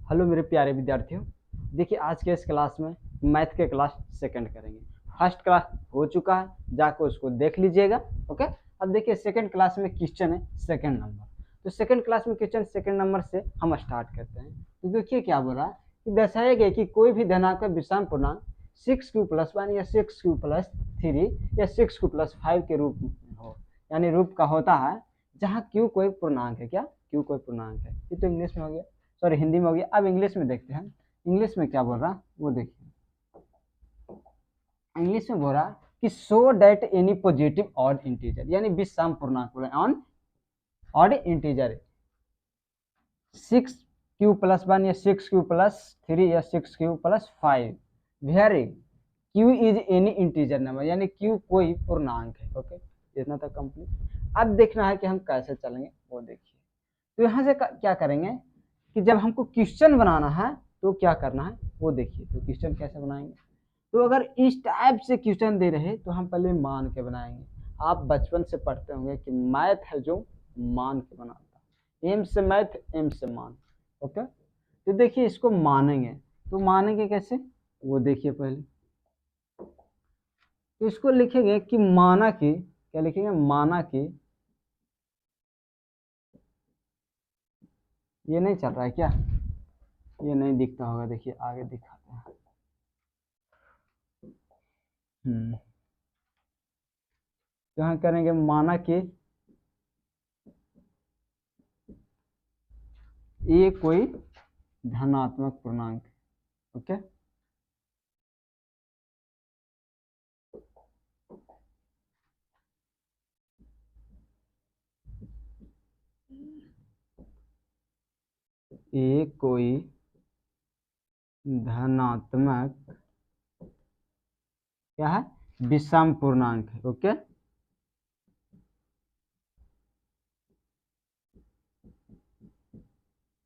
Hello मेरे प्यारे विद्यार्थियों, देखिए आज के इस क्लास में मैथ के क्लास सेकंड करेंगे। फर्स्ट क्लास हो चुका है, जाकर उसको देख लीजिएगा। ओके, अब देखिए सेकंड क्लास में क्वेश्चन है सेकंड नंबर। तो सेकंड क्लास में क्वेश्चन सेकंड नंबर से हम स्टार्ट करते हैं। तो देखिए क्या बोल रहा है कि दर्शाया गया कि कोई भी धनात्मक का विषम पूर्णांक 6q+1 या 6q+3 या 6q+5 के रूप में हो, यानी रूप का होता है जहाँ q कोई पूर्णांक है। क्या q कोई पूर्णांक है? ये तो इंग्लिश में हो गया, सॉरी हिंदी में हो गया। अब इंग्लिश में देखते हैं, इंग्लिश में क्या बोल रहा वो देखिए। इंग्लिश में बोल रहा कि so that any positive odd integer, यानी विषम पूर्णांक ऑन ऑड इंटीजर 6q+1 या 6q+3 या 6q+5 where q is any integer number, यानी q कोई पूर्णांक है। ओके, इतना तक कंप्लीट। अब देखना है कि हम कैसे चलेंगे वो देखिए। तो यहाँ से क्या करेंगे कि जब हमको क्वेश्चन बनाना है तो क्या करना है वो देखिए। तो क्वेश्चन कैसे बनाएंगे, तो अगर इस टाइप से क्वेश्चन दे रहे तो हम पहले मान के बनाएंगे। आप बचपन से पढ़ते होंगे कि मैथ है जो मान के बनाता, एम से मैथ एम से मान। ओके, तो देखिए इसको मानेंगे, तो मानेंगे कैसे वो देखिए। पहले तो इसको लिखेंगे कि माना कि, क्या लिखेंगे, माना कि, ये नहीं चल रहा है क्या, ये नहीं दिखता होगा, देखिए आगे दिखाते हैं। यहाँ करेंगे माना कि ये कोई धनात्मक पूर्णांक। ओके, ये कोई धनात्मक क्या है, विषम पूर्णांक है। ओके,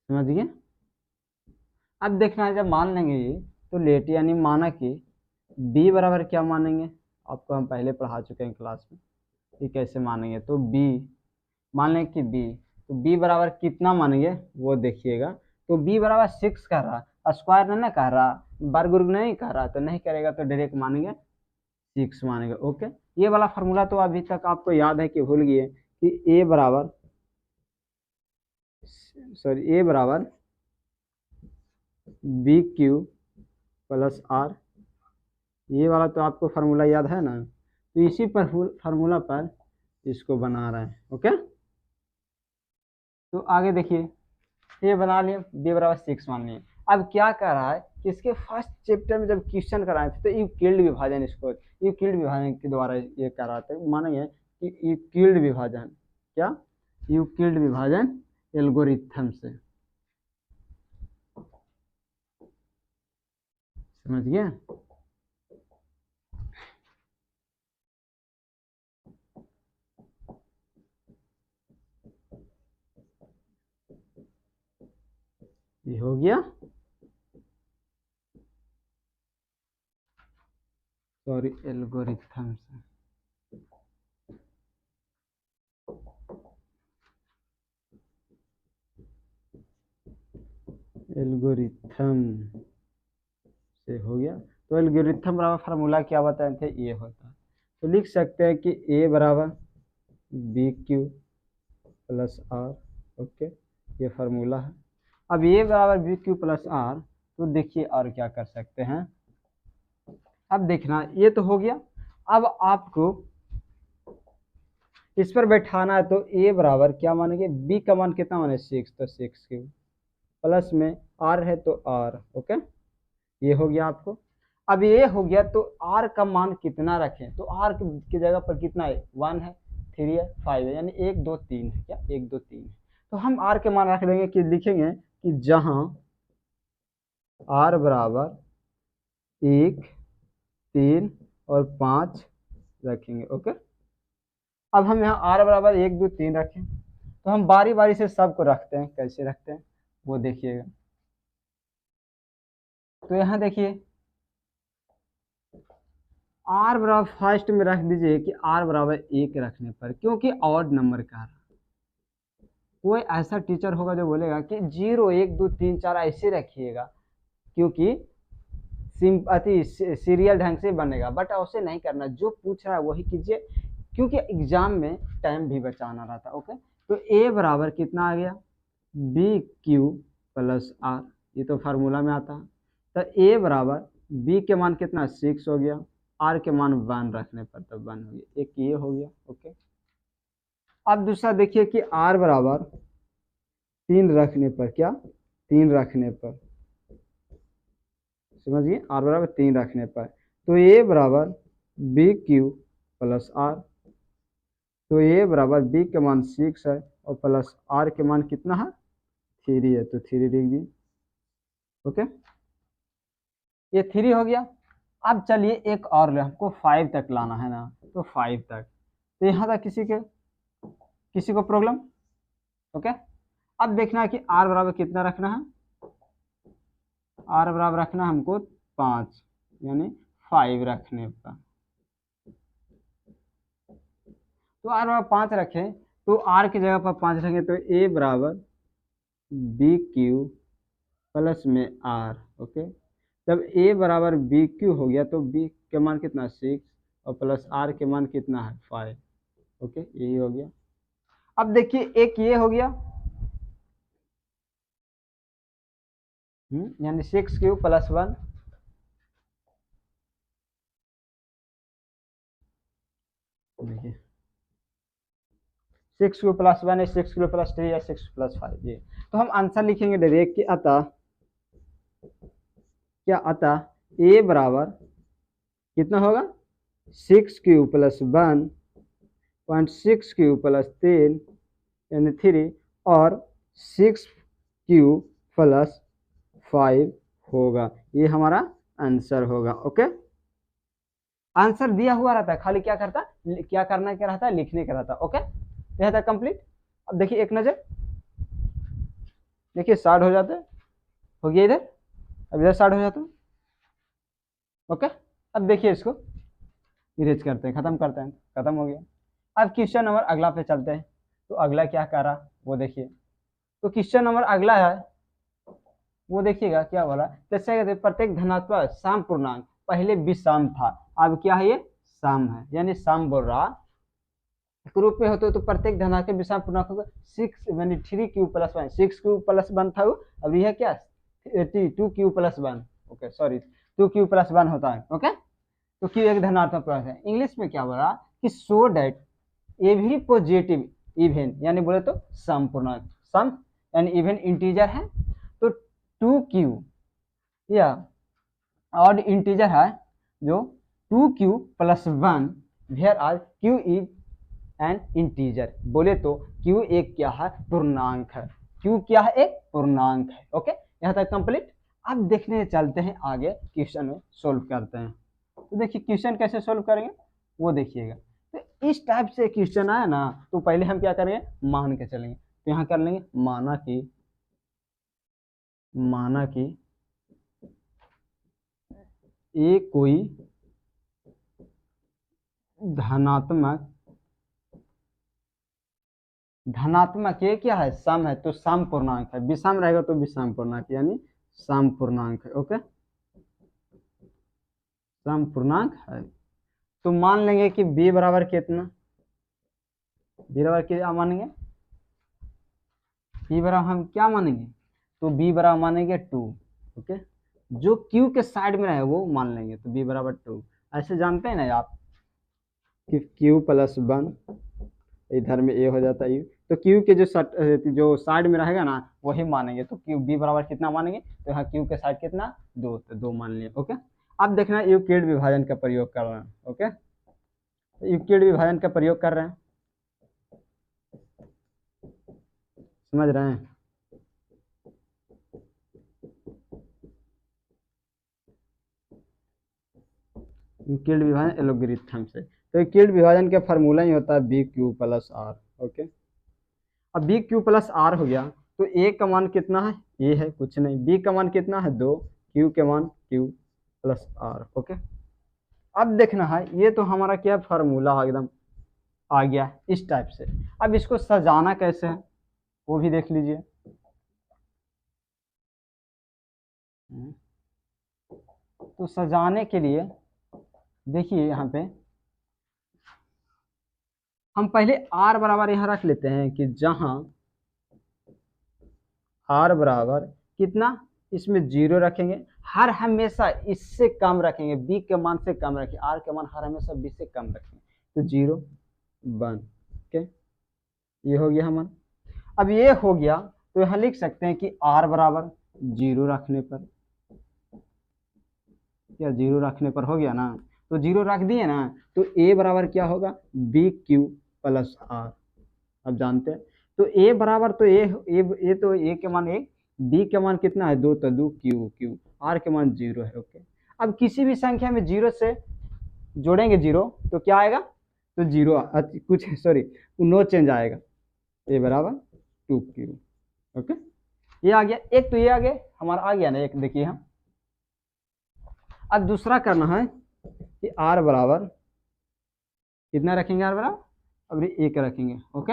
समझ गए। अब देखना है जब मान लेंगे ये तो लेट, यानी माना कि b बराबर क्या मानेंगे, आपको हम पहले पढ़ा चुके हैं क्लास में कि कैसे मानेंगे। तो b मान लें कि b, तो b बराबर कितना मानेंगे वो देखिएगा। तो b बराबर 6 कह रहा, स्क्वायर नहीं ना कह रहा, वर्ग नहीं कह रहा, तो नहीं करेगा तो डायरेक्ट मानेंगे 6 मानेंगे। ओके, ये वाला फार्मूला तो अभी तक आपको याद है कि भूल गए कि a बराबर, सॉरी, a बराबर BQ+R, ये वाला तो आपको फार्मूला याद है ना। तो इसी पर फार्मूला पर इसको बना रहे हैं। ओके, तो आगे देखिए, ये बना लिए, b बराबर 6 मान लिए। अब क्या कर रहा है कि इसके फर्स्ट चैप्टर में जब क्वेश्चन कराए थे तो यूक्लिड विभाजन, इसको यूक्लिड विभाजन के द्वारा ये करा था। मानेंगे कि यूक्लिड विभाजन, क्या, यूक्लिड विभाजन एल्गोरिथम से, समझ गए। ये हो गया, सॉरी, एल्गोरिथम से। एल्गोरिथम से हो गया। तो एल्गोरिथम बराबर फार्मूला क्या बताए थे, ये होता है। तो लिख सकते हैं कि a बराबर BQ+R। ओके, ये फार्मूला है। अब a बराबर BQ+R, तो देखिए और क्या कर सकते हैं। अब देखना, ये तो हो गया। अब आपको इस पर बैठाना है, तो a बराबर क्या मानेंगे, b का मान कितना माने 6, तो 6 प्लस में r है तो r। ओके, ये हो गया आपको। अब ये हो गया तो r का मान कितना रखें, तो r की जगह पर कितना है, 1 है, 3 है, 5 है, यानी 1 2 3 है। क्या, 1 2 3 है। तो हम r के मान रख देंगे कि लिखेंगे कि जहां r बराबर 1 3 और 5 रखेंगे। ओके, अब हम यहाँ r बराबर 1 2 3 रखें, तो हम बारी बारी से सबको रखते हैं। कैसे रखते हैं वो देखिएगा। तो यहाँ देखिए r बराबर फर्स्ट में रख दीजिए कि r बराबर 1 रखने पर, क्योंकि ऑड नंबर का रहा, कोई ऐसा टीचर होगा जो बोलेगा कि 0 1 2 3 4 ऐसे रखिएगा, क्योंकि अति सीरियल ढंग से बनेगा, बट ऐसे नहीं करना, जो पूछ रहा है वही कीजिए, क्योंकि एग्जाम में टाइम भी बचाना रहता है। ओके, तो ए बराबर कितना आ गया, बी क्यू प्लस आर, ये तो फार्मूला में आता है। तो ए बराबर बी के मान कितना 6 हो गया, आर के मान 1 रखने पर तब 1 हो गया, एक ये हो गया। ओके, अब दूसरा देखिए कि आर बराबर 3 रखने पर, क्या 3 रखने पर, समझिए आर बराबर 3 रखने पर, तो ए बराबर बी क्यू प्लस आर, तो ए बराबर बी के मान 6 है और प्लस आर के मान कितना है 3 है, तो 3 लिख दी। ओके, ये 3 हो गया। अब चलिए एक और ले, हमको 5 तक लाना है ना, तो 5 तक, तो यहाँ तक किसी को प्रॉब्लम। ओके, अब देखना है कि आर बराबर कितना रखना है, आर बराबर रखना है हमको 5, यानी 5 रखने पर, तो आर बराबर 5 रखें, तो आर की जगह पर 5 रखेंगे, तो ए बराबर बी क्यू प्लस में आर। ओके, जब ए बराबर बी क्यू हो गया तो बी के मान कितना 6 और प्लस आर के मान कितना है 5। ओके, यही हो गया। अब देखिए एक ये हो गया, यानी 6 क्यू प्लस 1, देखिए 6 क्यू प्लस 1 है, 6 क्यू प्लस 3 या 6 प्लस 5, ये तो हम आंसर लिखेंगे डायरेक्ट कि अतः क्या, अतः ए बराबर कितना होगा 6 क्यू प्लस 1.6 क्यू प्लस 3 यानी 3 और 6 क्यू प्लस 5 होगा, ये हमारा आंसर होगा। ओके, आंसर दिया हुआ रहता है, खाली क्या करना क्या रहता है, लिखने का रहता है। ओके, यह था कंप्लीट। अब देखिए एक नजर, देखिए 60 हो जाते हो गया इधर, अब इधर 60 हो जाता है। ओके, अब देखिए इसको इरेज करते हैं, खत्म करते हैं, खत्म हो गया। अब क्वेश्चन नंबर अगला पे चलते हैं, तो अगला क्या कर रहा वो देखिए। तो क्वेश्चन नंबर अगला है, वो देखिएगा क्या बोला, जैसे कहते प्रत्येक धनात्मक साम पूर्णांक, पहले विषम था, अब क्या है ये साम है, यानी साम बोल रहा रूप में होते तो प्रत्येक धनात्मक विषम पूर्णांक होगा 6 यानी 3 क्यू प्लस 1, 6 क्यू प्लस 1 था, अब यह क्या 2 Q plus 1, okay sorry 2 Q plus 1 होता है। ओके, तो क्यू एक धनात्मक पूर्णांक है। इंग्लिश में क्या बोला कि so date every positive even, यानी बोले तो सम पूर्णांक, सम यानी इवन इंटीजर है, तो 2q या ऑड इंटीजर है जो 2q plus 1 where are q is an integer, बोले तो q एक क्या है पूर्णांक है, q क्या है एक पूर्णांक है। ओके, यहाँ तक कंप्लीट। अब देखने चलते हैं आगे क्वेश्चन में सोल्व करते हैं। तो देखिए क्वेश्चन कैसे सोल्व करेंगे वो देखिएगा। तो इस टाइप से क्वेश्चन आया ना, तो पहले हम क्या करेंगे मान के चलेंगे, तो यहाँ कर लेंगे माना कि ए कोई धनात्मक ये क्या है सम है, तो सम पूर्णांक है, विषम रहेगा तो विषम पूर्णांक यानी सम पूर्णांक है। ओके, सम पूर्णांक है, तो मान लेंगे कि b बराबर कितना, b बराबर क्या मानेंगे, b बराबर हम क्या मानेंगे, तो b बराबर मानेंगे 2। ओके, जो q के साइड में रहे वो मान लेंगे, तो b बराबर 2। ऐसे जानते हैं ना आप कि q प्लस 1 इधर में a हो जाता है u, तो q के जो साइड में रहेगा ना वही मानेंगे, तो q b बराबर कितना मानेंगे, तो यहाँ q के साइड कितना 2, तो 2 मान लिए। ओके, अब देखना यूक्लिड विभाजन का प्रयोग कर रहे हैं। ओके, यूक्लिड विभाजन का प्रयोग कर रहे हैं, समझ रहे हैं। यूक्लिड विभाजन एलोगरिथम से, तो यूक्लिड विभाजन का फार्मूला ही होता है b q plus r. Okay, अब बी क्यू प्लस आर हो गया, तो ए का मान कितना है, ए है कुछ नहीं, बी का मान कितना है 2, क्यू के मान क्यू प्लस आर। ओके, अब देखना है ये तो हमारा क्या फार्मूला एकदम आ गया इस टाइप से। अब इसको सजाना कैसे है, वो भी देख लीजिए। तो सजाने के लिए देखिए यहाँ पे हम पहले आर बराबर यहाँ रख लेते हैं कि जहां आर बराबर कितना, इसमें 0 रखेंगे, हर हमेशा इससे कम रखेंगे, बी के मान से कम रखेंगे, आर के मान हर हमेशा बी से कम रखेंगे, तो 0 1। ओके, ये हो गया हमारा। अब ये हो गया तो यहाँ लिख सकते हैं कि आर बराबर 0 रखने पर, क्या 0 रखने पर हो गया ना, तो 0 रख दिए ना, तो ए बराबर क्या होगा, बी क्यू प्लस आर। अब जानते हैं तो ए बराबर तो ए तो ए के मान 1, बी के मान कितना है 2, तो 2 क्यू क्यू, आर के मान 0 है। ओके, अब किसी भी संख्या में 0 से जोड़ेंगे 0 तो क्या आएगा, तो 0 कुछ सॉरी नो चेंज आएगा, ए बराबर 2 क्यू। ओके, ये आ गया एक, तो ये आ गया हमारा, आ गया ना एक, देखिए हम। अब दूसरा करना है कि आर बराबर कितना रखेंगे, आर बराबर अभी 1 रखेंगे। ओके,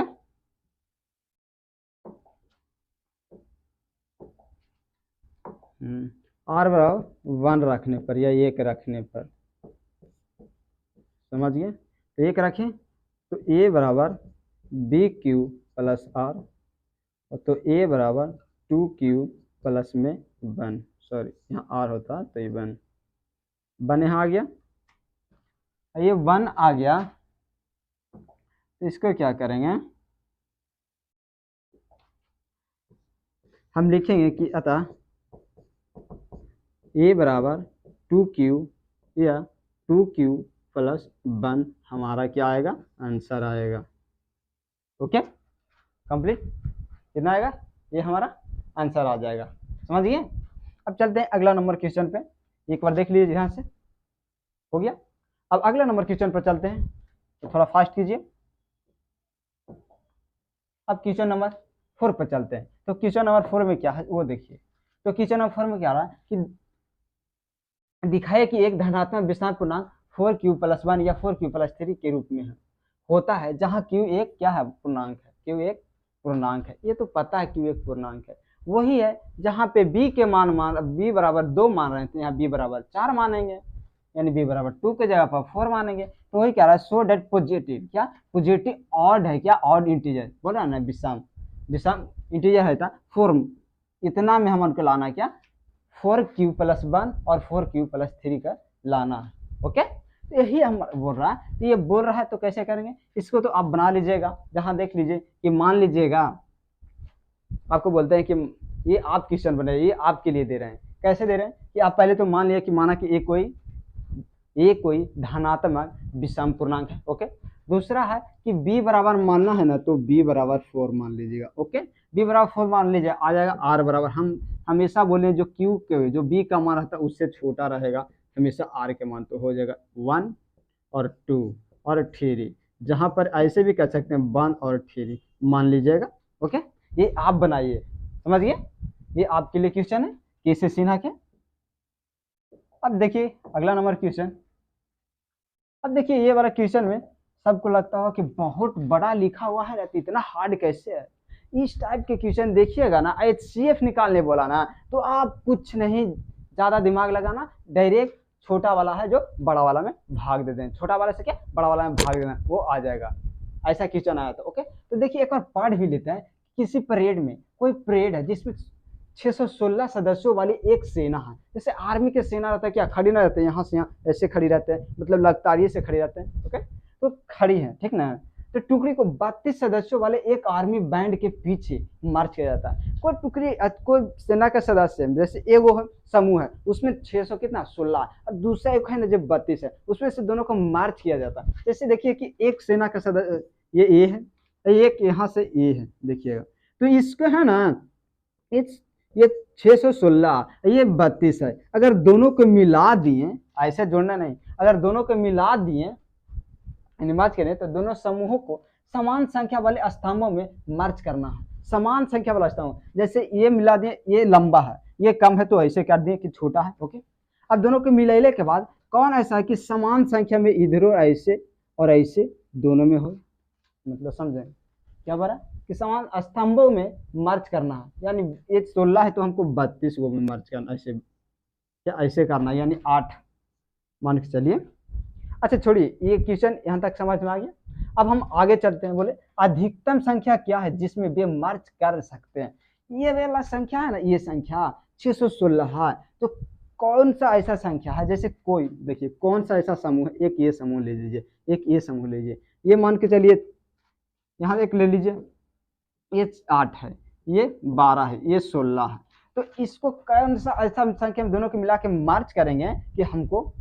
आर बराबर 1 रखने पर या 1 रखने पर, समझिए, तो 1 रखें तो ए बराबर बी क्यू प्लस आर, तो ए बराबर 2 क्यू प्लस में 1, सॉरी यहाँ आर होता तो ये 1 यहाँ आ गया, ये 1 आ गया, तो इसको क्या करेंगे, हम लिखेंगे कि अतः ए बराबर 2 क्यू या 2 क्यू प्लस 1 हमारा क्या आएगा, आंसर आएगा। ओके, कंप्लीट, कितना आएगा, ये हमारा आंसर आ जाएगा, समझ गए। अब चलते हैं अगला नंबर क्वेश्चन पे, एक बार देख लीजिए ध्यान से, हो गया। अब अगला नंबर क्वेश्चन पर चलते हैं, तो थोड़ा फास्ट कीजिए। अब क्वेश्चन नंबर 4 पर चलते हैं, तो क्वेश्चन नंबर 4 में क्या है वो देखिए। तो क्वेश्चन नंबर 4 में क्या रहा है कि दिखाए कि एक धनात्मक विषम पूर्णांक 4q प्लस 1 या 4q प्लस 3 के रूप में है, होता है जहां q एक क्या है, पूर्णांक है, q एक पूर्णांक है, ये तो पता है q एक पूर्णांक है। वही है जहां पे b के मान b बराबर 2 मान रहे थे, यहाँ b बराबर 4 मानेंगे, यानी b बराबर 2 के जगह पर 4 मानेंगे। तो वही कह रहा है सो डेट पॉजिटिव, क्या पॉजिटिव ऑड है, क्या ऑड इंटीजर बोला ना, विषम विषम इंटीजर है था 4, इतना में हम उनको लाना क्या 4q प्लस 1 और 4q प्लस 3 का लाना है। ओके, तो यही हम बोल रहा है, तो ये बोल रहा है तो कैसे करेंगे इसको, तो आप बना लीजिएगा, जहां देख लीजिए कि मान लीजिएगा आपको बोलते हैं कि ये आप क्वेश्चन बने, ये आपके लिए दे रहे हैं, कैसे दे रहे हैं कि आप पहले तो मान लिया कि माना कि ये कोई धनात्मक विषम पूर्णांक है। ओके, दूसरा है कि b बराबर मानना है ना, तो b बराबर 4 मान लीजिएगा। ओके, b बराबर 4 मान लीजिए, आ जाएगा r बराबर, हम हमेशा बोले जो q के जो b का मान रहता है उससे छोटा रहेगा हमेशा r के मान, तो हो जाएगा 1 और 2 और 3, जहां पर ऐसे भी कह सकते हैं 1 और 3 मान लीजिएगा। ओके, ये आप बनाइए, समझिए, ये आपके लिए क्वेश्चन है कि इसे सीना के। अब देखिए अगला नंबर क्वेश्चन, अब देखिए ये वाला क्वेश्चन में सबको लगता होगा कि बहुत बड़ा लिखा हुआ है ना, तो इतना हार्ड कैसे है। इस टाइप के क्वेश्चन देखिएगा ना, HCF निकालने बोला ना, तो आप कुछ नहीं ज्यादा दिमाग लगाना, डायरेक्ट छोटा वाला है जो बड़ा वाला में भाग दे दें, छोटा वाला से क्या बड़ा वाला में भाग देना, वो आ जाएगा, ऐसा क्वेश्चन आया था। ओके, तो देखिए एक बार पढ़ भी लेते हैं। किसी परेड में, कोई परेड है जिसमें 616 सदस्यों वाली एक सेना है, जैसे आर्मी के सेना रहता है, क्या खड़ी ना रहते हैं, यहाँ से यहाँ ऐसे खड़ी रहते हैं, मतलब लगातार से खड़ी रहते हैं। ओके, तो खड़ी है, ठीक ना। तो टुकड़ी को 32 सदस्यों वाले एक आर्मी बैंड के पीछे मार्च किया जाता है। कोई टुकड़ी, कोई सेना का सदस्य, जैसे एगो है समूह है, उसमें 600 कितना 16, और दूसरा एक है ना जब 32 है, उसमें से दोनों को मार्च किया जाता है। जैसे देखिए कि एक सेना का सदस्य ये ए है, एक यहाँ से ए है, देखिएगा, तो इसको है ना ये 616 ये 32 है, अगर दोनों को मिला दिए, ऐसे जोड़ना नहीं, अगर दोनों को मिला दिए मार्च करें, तो दोनों समूहों को समान संख्या वाले स्तंभों में मार्च करना है, समान संख्या वाला स्तंभ, जैसे ये मिला दिए, ये लंबा है ये कम है, तो ऐसे कर दिए कि छोटा है। ओके, अब दोनों को मिलाने के बाद कौन ऐसा है कि समान संख्या में इधर ऐसे और ऐसे दोनों में हो, मतलब समझे क्या बोला, कि समान स्तंभों में मर्ज करना है, यानी ये 16 है तो हमको 32 को में मर्ज करना, ऐसे या ऐसे करना है, यानी 8 मान के चलिए। अच्छा छोड़िए, ये क्वेश्चन यहाँ तक समझ में आ गया। अब हम आगे चलते हैं, बोले अधिकतम संख्या क्या है जिसमें वे मर्ज कर सकते हैं। ये वाला संख्या है ना, ये संख्या 616 है, तो कौन सा ऐसा संख्या है, जैसे कोई देखिए कौन सा ऐसा समूह है, एक ये समूह ले लीजिए, एक ये समूह ले लीजिए, ये मान के चलिए यहाँ एक ले लीजिए, ये 8 है, ये 12 है, ये 16 है, तो इसको कौन सा ऐसा संख्या हम दोनों को मिला के मर्ज करेंगे कि हमको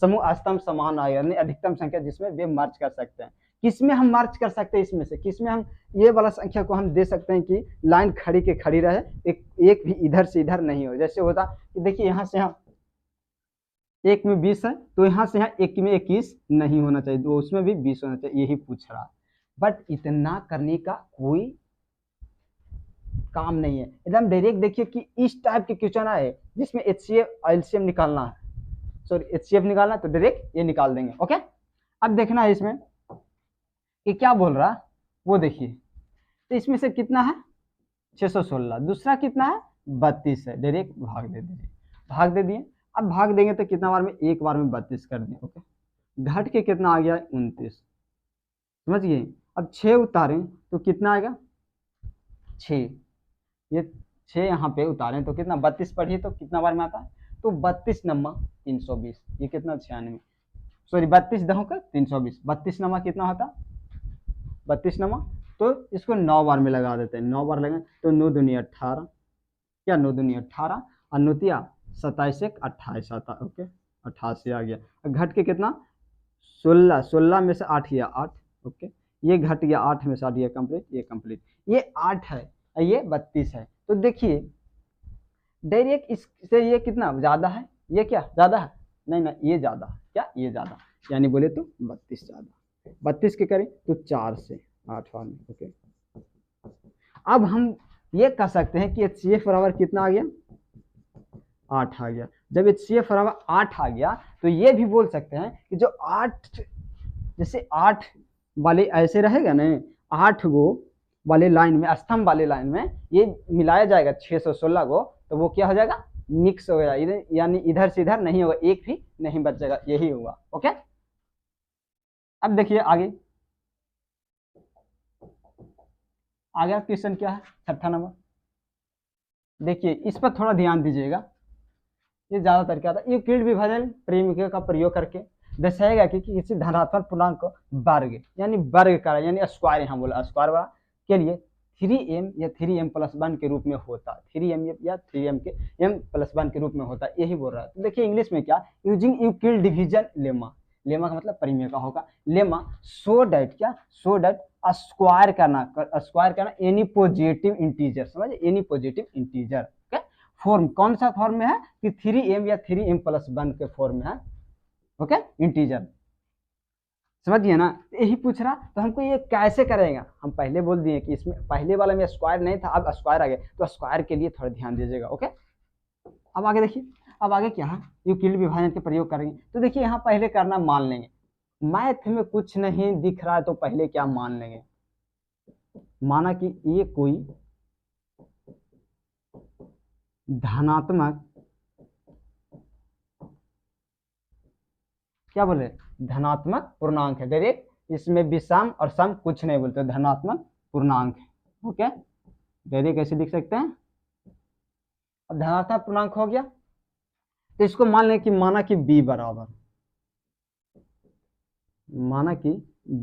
समूह स्तंभ समान आए, यानी अधिकतम संख्या जिसमें वे मर्ज कर सकते हैं। किसमें हम मर्ज कर सकते हैं, इसमें से किसमें हम ये वाला संख्या को हम दे सकते हैं कि लाइन खड़ी के खड़ी रहे, एक भी इधर से इधर नहीं हो। जैसे होता कि देखिए यहाँ से यहाँ एक में 20 है, तो यहाँ से यहाँ एक में 21 नहीं होना चाहिए, तो उसमें भी 20 होना चाहिए, यही पूछ रहा है। बट इतना करने का कोई काम नहीं है, एकदम डायरेक्ट देखिए कि इस टाइप के क्वेश्चन आए जिसमें एचसीएफ एलसीएम निकालना है, सॉरी एचसीएफ निकालना, तो डायरेक्ट ये निकाल देंगे। ओके, अब देखना है इसमें कि क्या बोल रहा, वो देखिए, तो इसमें से कितना है 616, दूसरा कितना है 32 है, डायरेक्ट भाग दे दीजिए, भाग दे दिए। अब भाग देंगे तो कितना बार में, एक बार में 32 कर दिए। ओके, घट के कितना आ गया 29, समझ गए। अब 6 उतारें तो कितना आएगा 6, ये 6 यहाँ पे उतारें तो कितना 32 पढ़िए तो कितना बार में आता है, तो 32 नम्मा 320, ये कितना 96, सॉरी 32 दहों का 320, 32 नमा कितना होता 32 नमा, तो इसको 9 बार में लगा देते हैं, 9 बार लगाए तो 9 दूनी 18, क्या 9 दूनी 18 और नोतिया 27 एक 28 आता। ओके, 88 आ गया। घट के कितना 16, 16 में से 8 गया 8। ओके, ये घट गया 8 में से 8 गया कंप्लीट, ये कंप्लीट, ये 8 है, ये 32 है, तो देखिए डायरेक्ट इससे ये कितना ज़्यादा है, ये क्या ज़्यादा है, नहीं ना ये ज़्यादा है, क्या ये ज़्यादा, यानी बोले तो 32 ज़्यादा, 32 के करें तो 4 से 8 बार में। ओके, अब हम ये कह सकते हैं कि HCF बराबर कितना आ गया 8 आ गया। जब HCF बराबर 8 आ गया तो ये भी बोल सकते हैं कि जो 8, जैसे 8 वाले ऐसे रहेगा ना, 8 गो वाले लाइन में, स्तंभ वाले लाइन में ये मिलाया जाएगा 616 को, तो वो क्या हो जाएगा मिक्स हो जाएगा, यानी इधर से इधर नहीं होगा, एक भी नहीं बचेगा, यही होगा। ओके, अब देखिए आगे, आगे क्वेश्चन क्या है, छठा नंबर, देखिए इस पर थोड़ा ध्यान दीजिएगा, ये ज्यादातर क्या था, यूक्लिड विभाजन परिमेय का प्रयोग करके दर्शाएगा कि किसी धनात्मक पूर्णांक को वर्ग, यानी वर्ग करा, यानी स्क्वायर, यहाँ बोला स्क्वायर वाला के लिए 3m या 3m+1 के रूप में होता, 3m या 3m के m+1 के रूप में होता, यही बोल रहा है। तो देखिए इंग्लिश में क्या, using Euclid division lemma, lemma का मतलब परिमेय का होगा, लेमा सो डैट, क्या सो डैट स्क्वायर करना एनी पॉजिटिव इंटीजर, समझे, एनी पॉजिटिव इंटीजर। फॉर्म कौन सा फॉर्म में है कि 3m या 3m+1 के फॉर्म में है। ओके, इंटीजर, समझिए ना, यही पूछ रहा, तो हमको ये कैसे करेगा, हम पहले बोल दिए कि इसमें पहले वाले में स्क्वायर नहीं था, अब स्क्वायर आ गया, तो स्क्वायर के लिए थोड़ा ध्यान दीजिएगा। ओके, अब आगे देखिए, अब आगे क्या है, यूक्लिड विभाजन के प्रयोग करेंगे, तो देखिए यहाँ पहले करना मान लेंगे, मैथ में कुछ नहीं दिख रहा है तो पहले क्या मान लेंगे, माना कि ये कोई धनात्मक, क्या बोल रहे धनात्मक पूर्णांक है, डायरेक्ट इसमें विषम और सम कुछ नहीं बोलते, धनात्मक पूर्णांक है। ओके, डायरेक्ट कैसे लिख सकते हैं, अब धनात्मक पूर्णांक हो गया, तो इसको मान लें कि माना कि b बराबर, माना कि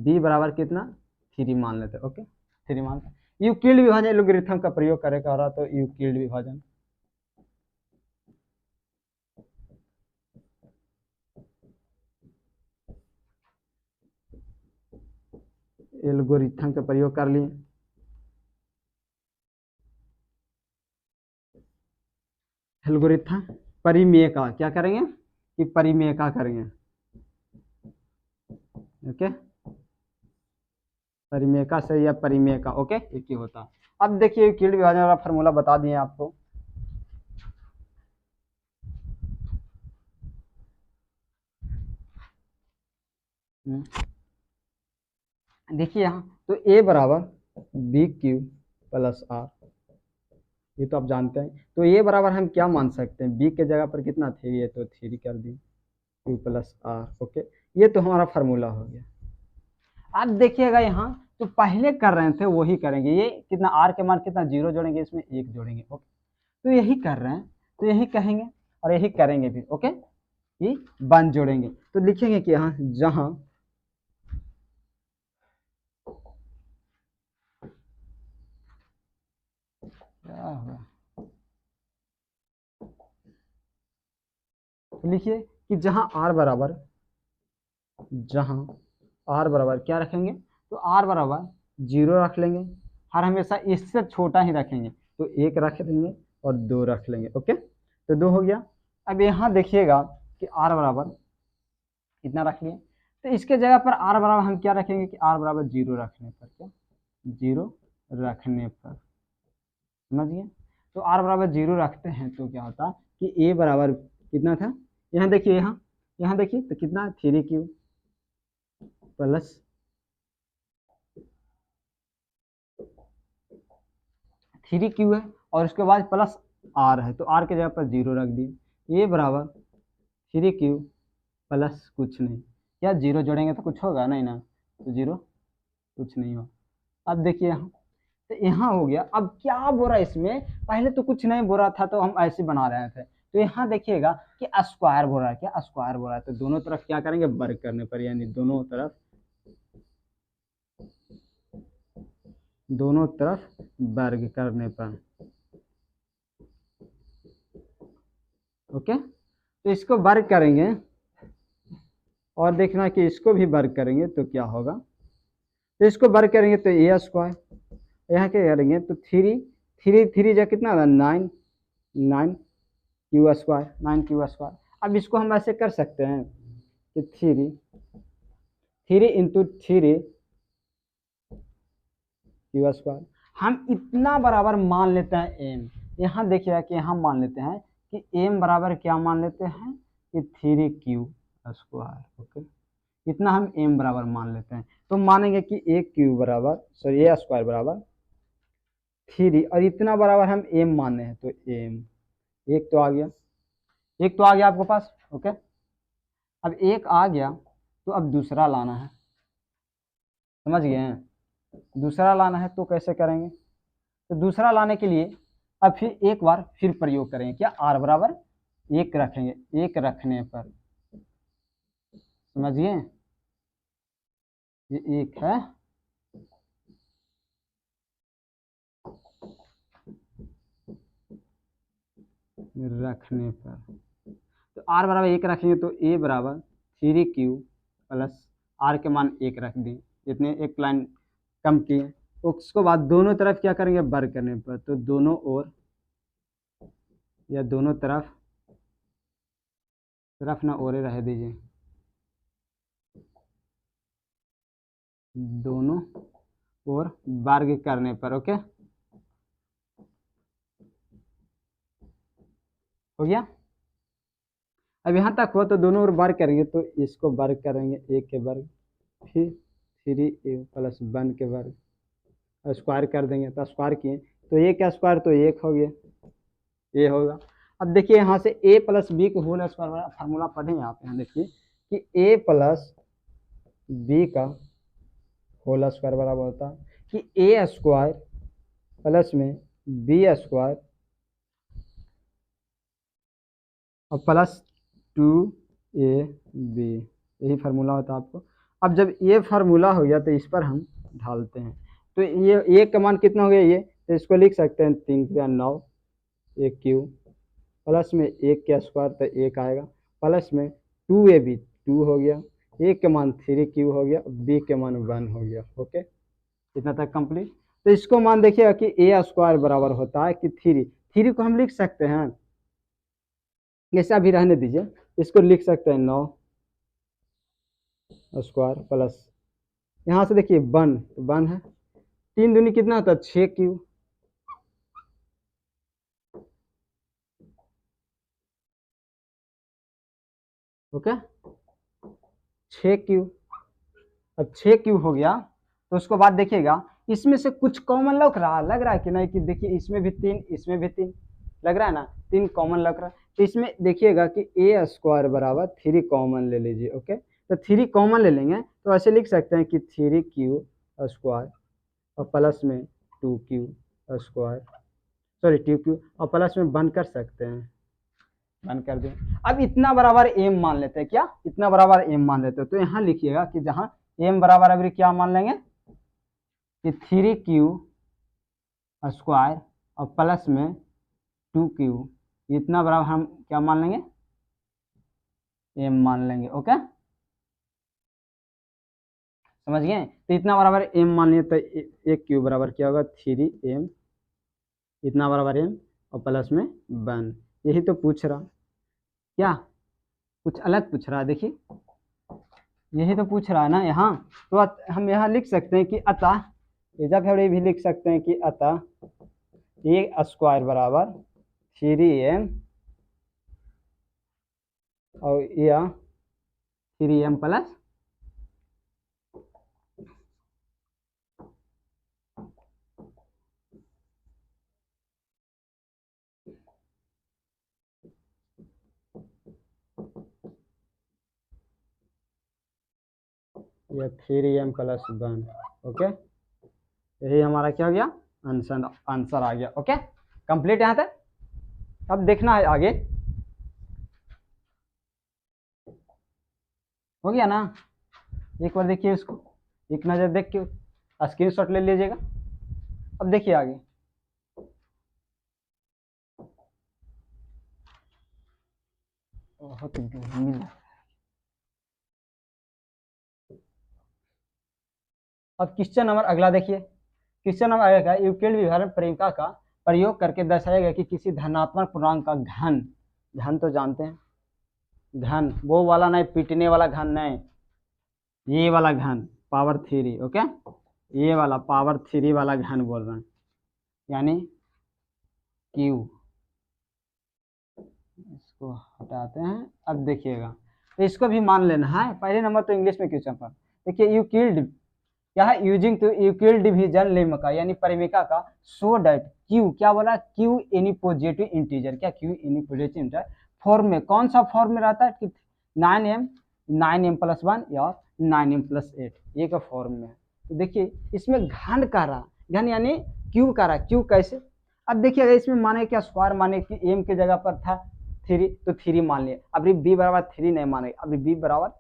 b बराबर कितना 3 मान लेते। ओके, 3 मानते, यूक्लिड विभाजन लोगरिथम का प्रयोग करेगा रहा, तो यूक्लिड विभाजन, एल्गोरिथम का प्रयोग कर लिए, एल्गोरिथम परिमेय का क्या करेंगे कि परिमेय का करेंगे। ओके, परिमेय का सही या परिमेय का, ओके एक ही होता। अब देखिए यूक्लिड विभाजन वाला फार्मूला बता दिए आपको, देखिए यहाँ तो a बराबर बी क्यू प्लस आर, ये तो आप जानते हैं। तो ये बराबर हम क्या मान सकते हैं, बी के जगह पर कितना थ्री है तो थ्री कर दी क्यू प्लस आर। ओके, ये तो हमारा फार्मूला हो गया। अब देखिएगा यहाँ तो पहले कर रहे थे वही करेंगे, ये कितना आर के मान कितना जीरो जोड़ेंगे, इसमें एक जोड़ेंगे। ओके, तो यही कर रहे हैं तो यही कहेंगे और यही करेंगे भी। ओके, ये वन जोड़ेंगे तो लिखेंगे कि यहाँ जहां क्या होगा, तो लिखिए कि जहां आर बराबर क्या रखेंगे, तो आर बराबर जीरो रख लेंगे, हर हमेशा इससे छोटा ही रखेंगे, तो एक रख लेंगे और दो रख लेंगे। ओके, तो दो हो गया। अब यहाँ देखिएगा कि आर बराबर कितना रख लिए, तो इसके जगह पर आर बराबर हम क्या रखेंगे कि आर बराबर जीरो रखने पर, क्या जीरो रखने पर, समझिए। तो आर बराबर जीरो रखते हैं तो क्या होता कि ए बराबर कितना था, यहाँ देखिए, यहाँ देखिए तो कितना three Q plus three Q है और उसके बाद प्लस आर है, तो आर के जगह पर जीरो रख दिए। ए बराबर थ्री क्यू प्लस कुछ नहीं, क्या जीरो जोड़ेंगे तो कुछ होगा नहीं ना, तो जीरो कुछ नहीं हो। अब देखिए यहाँ, तो यहाँ हो गया। अब क्या बोला इसमें, पहले तो कुछ नहीं बोला था तो हम ऐसे बना रहे थे, तो यहाँ देखिएगा कि स्क्वायर बोल रहा है, क्या स्क्वायर बोल रहा है, तो दोनों तरफ क्या करेंगे वर्ग करने पर, यानी दोनों तरफ वर्ग करने पर। ओके, तो इसको वर्ग करेंगे और देखना कि इसको भी वर्ग करेंगे तो क्या होगा, तो इसको वर्ग करेंगे तो ए स्क्वायर, यहाँ क्या करेंगे तो थ्री थ्री थ्री जा कितना था nine, nine Q square, nine Q square. अब इसको हम ऐसे कर सकते हैं कि three three into three Q square, हम इतना बराबर मान लेते हैं एम। यहाँ देखिए कि यहाँ मान लेते हैं कि एम बराबर क्या मान लेते हैं कि थ्री क्यू स्क्वायर। ओके, इतना हम एम बराबर मान लेते हैं, तो मानेंगे कि ए क्यू बराबर सॉरी ए स्क्वायर बराबर थ्री, और इतना बराबर हम एम माने हैं तो एम, एक तो आ गया, एक तो आ गया आपके पास। ओके, अब एक आ गया तो अब दूसरा लाना है, समझ गए हैं, दूसरा लाना है तो कैसे करेंगे, तो दूसरा लाने के लिए अब फिर एक बार फिर प्रयोग करेंगे, क्या आर बराबर एक रखेंगे, एक रखने पर, समझिए ये एक है, रखने पर, तो आर बराबर एक रखेंगे तो ए बराबर थ्री क्यू प्लस आर के मान एक रख दें, जितने एक लाइन कम किए, तो उसके बाद दोनों तरफ क्या करेंगे वर्ग करने पर, तो दोनों ओर या दोनों तरफ ना ओरे रह दीजिए, दोनों ओर वर्ग करने पर। ओके, हो गया। अब यहाँ तक हो तो दोनों ओर वर्ग करेंगे, तो इसको वर्ग करेंगे एक के वर्ग, फिर थ्री ए प्लस वन के वर्ग, स्क्वायर कर देंगे, तो स्क्वायर किए तो ए का स्क्वायर तो एक हो गया, ये होगा। अब देखिए यहाँ से ए प्लस बी को होल स्क्वायर वाला फार्मूला पढ़ेंगे आप, यहाँ देखिए कि ए प्लस बी का होल स्क्वायर बराबर होता है कि ए स्क्वायर प्लस में बी स्क्वायर और प्लस टू ए बी, यही फार्मूला होता है आपको। अब जब ये फार्मूला हो गया तो इस पर हम ढालते हैं, तो ये ए का मान कितना हो गया ये, तो इसको लिख सकते हैं तीन या नौ एक क्यू प्लस में एक का स्क्वायर तो एक आएगा, प्लस में टू ए बी टू हो गया, ए के मान थ्री क्यू हो गया, बी के मान वन हो गया। ओके, इतना तक कंप्लीट। तो इसको मान देखिएगा कि ए स्क्वायर बराबर होता है कि थ्री, थ्री को हम लिख सकते हैं ऐसा भी रहने दीजिए, इसको लिख सकते हैं नौ स्क्वायर प्लस यहाँ से देखिए वन, तो वन है, तीन दूनी कितना होता है छः क्यू, ओके छः क्यू। अब छः क्यू हो गया तो उसके बाद देखिएगा इसमें से कुछ कॉमन लग रहा है कि नहीं, कि देखिए इसमें भी 3, इसमें भी 3 लग रहा है ना, 3 कॉमन लग रहा है। तो इसमें देखिएगा कि ए स्क्वायर बराबर 3 कॉमन ले लीजिए। ओके, तो 3 कॉमन ले लेंगे तो ऐसे लिख सकते हैं कि 3q स्क्वायर और प्लस में 2q स्क्वायर, सॉरी 2q, और प्लस में बंद कर सकते हैं, बंद कर दें। अब इतना बराबर एम मान लेते हैं, क्या इतना बराबर एम मान लेते हैं, तो यहाँ लिखिएगा कि जहाँ एम बराबर अभी क्या मान लेंगे कि 3q स्क्वायर और प्लस में 2q, इतना बराबर हम क्या मान लेंगे, एम मान लेंगे। ओके, समझ गए। तो इतना बराबर एम मान लिए तो एक क्यू बराबर क्या होगा 3m, इतना बराबर एम और प्लस में 1। यही तो पूछ रहा, क्या कुछ अलग पूछ रहा है, देखिए यही तो पूछ रहा है ना यहाँ। तो हम यहाँ लिख सकते हैं कि अतः इजा फेवड़े भी लिख सकते हैं कि अतः ए स्क्वायर बराबर 3m और यह 3m प्लस या 3m प्लस 1। ओके, यही हमारा क्या हो गया, आंसर आ गया। ओके, कंप्लीट यहाँ तक। अब देखना है आगे, हो गया ना, एक बार देखिए इसको, एक नज़र देख के स्क्रीनशॉट ले लीजिएगा। अब देखिए आगे, बहुत मिल। अब क्वेश्चन नंबर अगला देखिए, क्वेश्चन नंबर अगला है यूक्लिड विभाजन परिमेय का प्रयोग करके दर्शाया गया कि किसी धनात्मक पूर्णांक का घन, घन तो जानते हैं, घन वो वाला नहीं, पीटने वाला घन नहीं, ये वाला घन पावर 3। ओके, ये वाला पावर 3 वाला घन बोल रहे हैं, यानी क्यू। इसको हटाते हैं। अब देखिएगा, तो इसको भी मान लेना है, पहले नंबर तो इंग्लिश में क्वेश्चन पर देखिए, यूक्लिड क्या है, using to Euclid division lemma यानी परिमेय का सो डैट क्यू, क्या बोला, क्यू एनी पॉजिटिव इंटीजर, क्या q any positive integer form में, कौन सा फॉर्म में रहता है कि 9m प्लस 1 या 9m प्लस 8, ये का फॉर्म में है। तो देखिए इसमें घन का रहा, घन यानी क्यू का रहा, क्यू कैसे। अब देखिए अगर इसमें माने क्या स्क्वायर, माने कि एम के जगह पर था 3 तो 3 मान लिया, अभी बी बराबर 3 नहीं माने, अभी बी बराबर,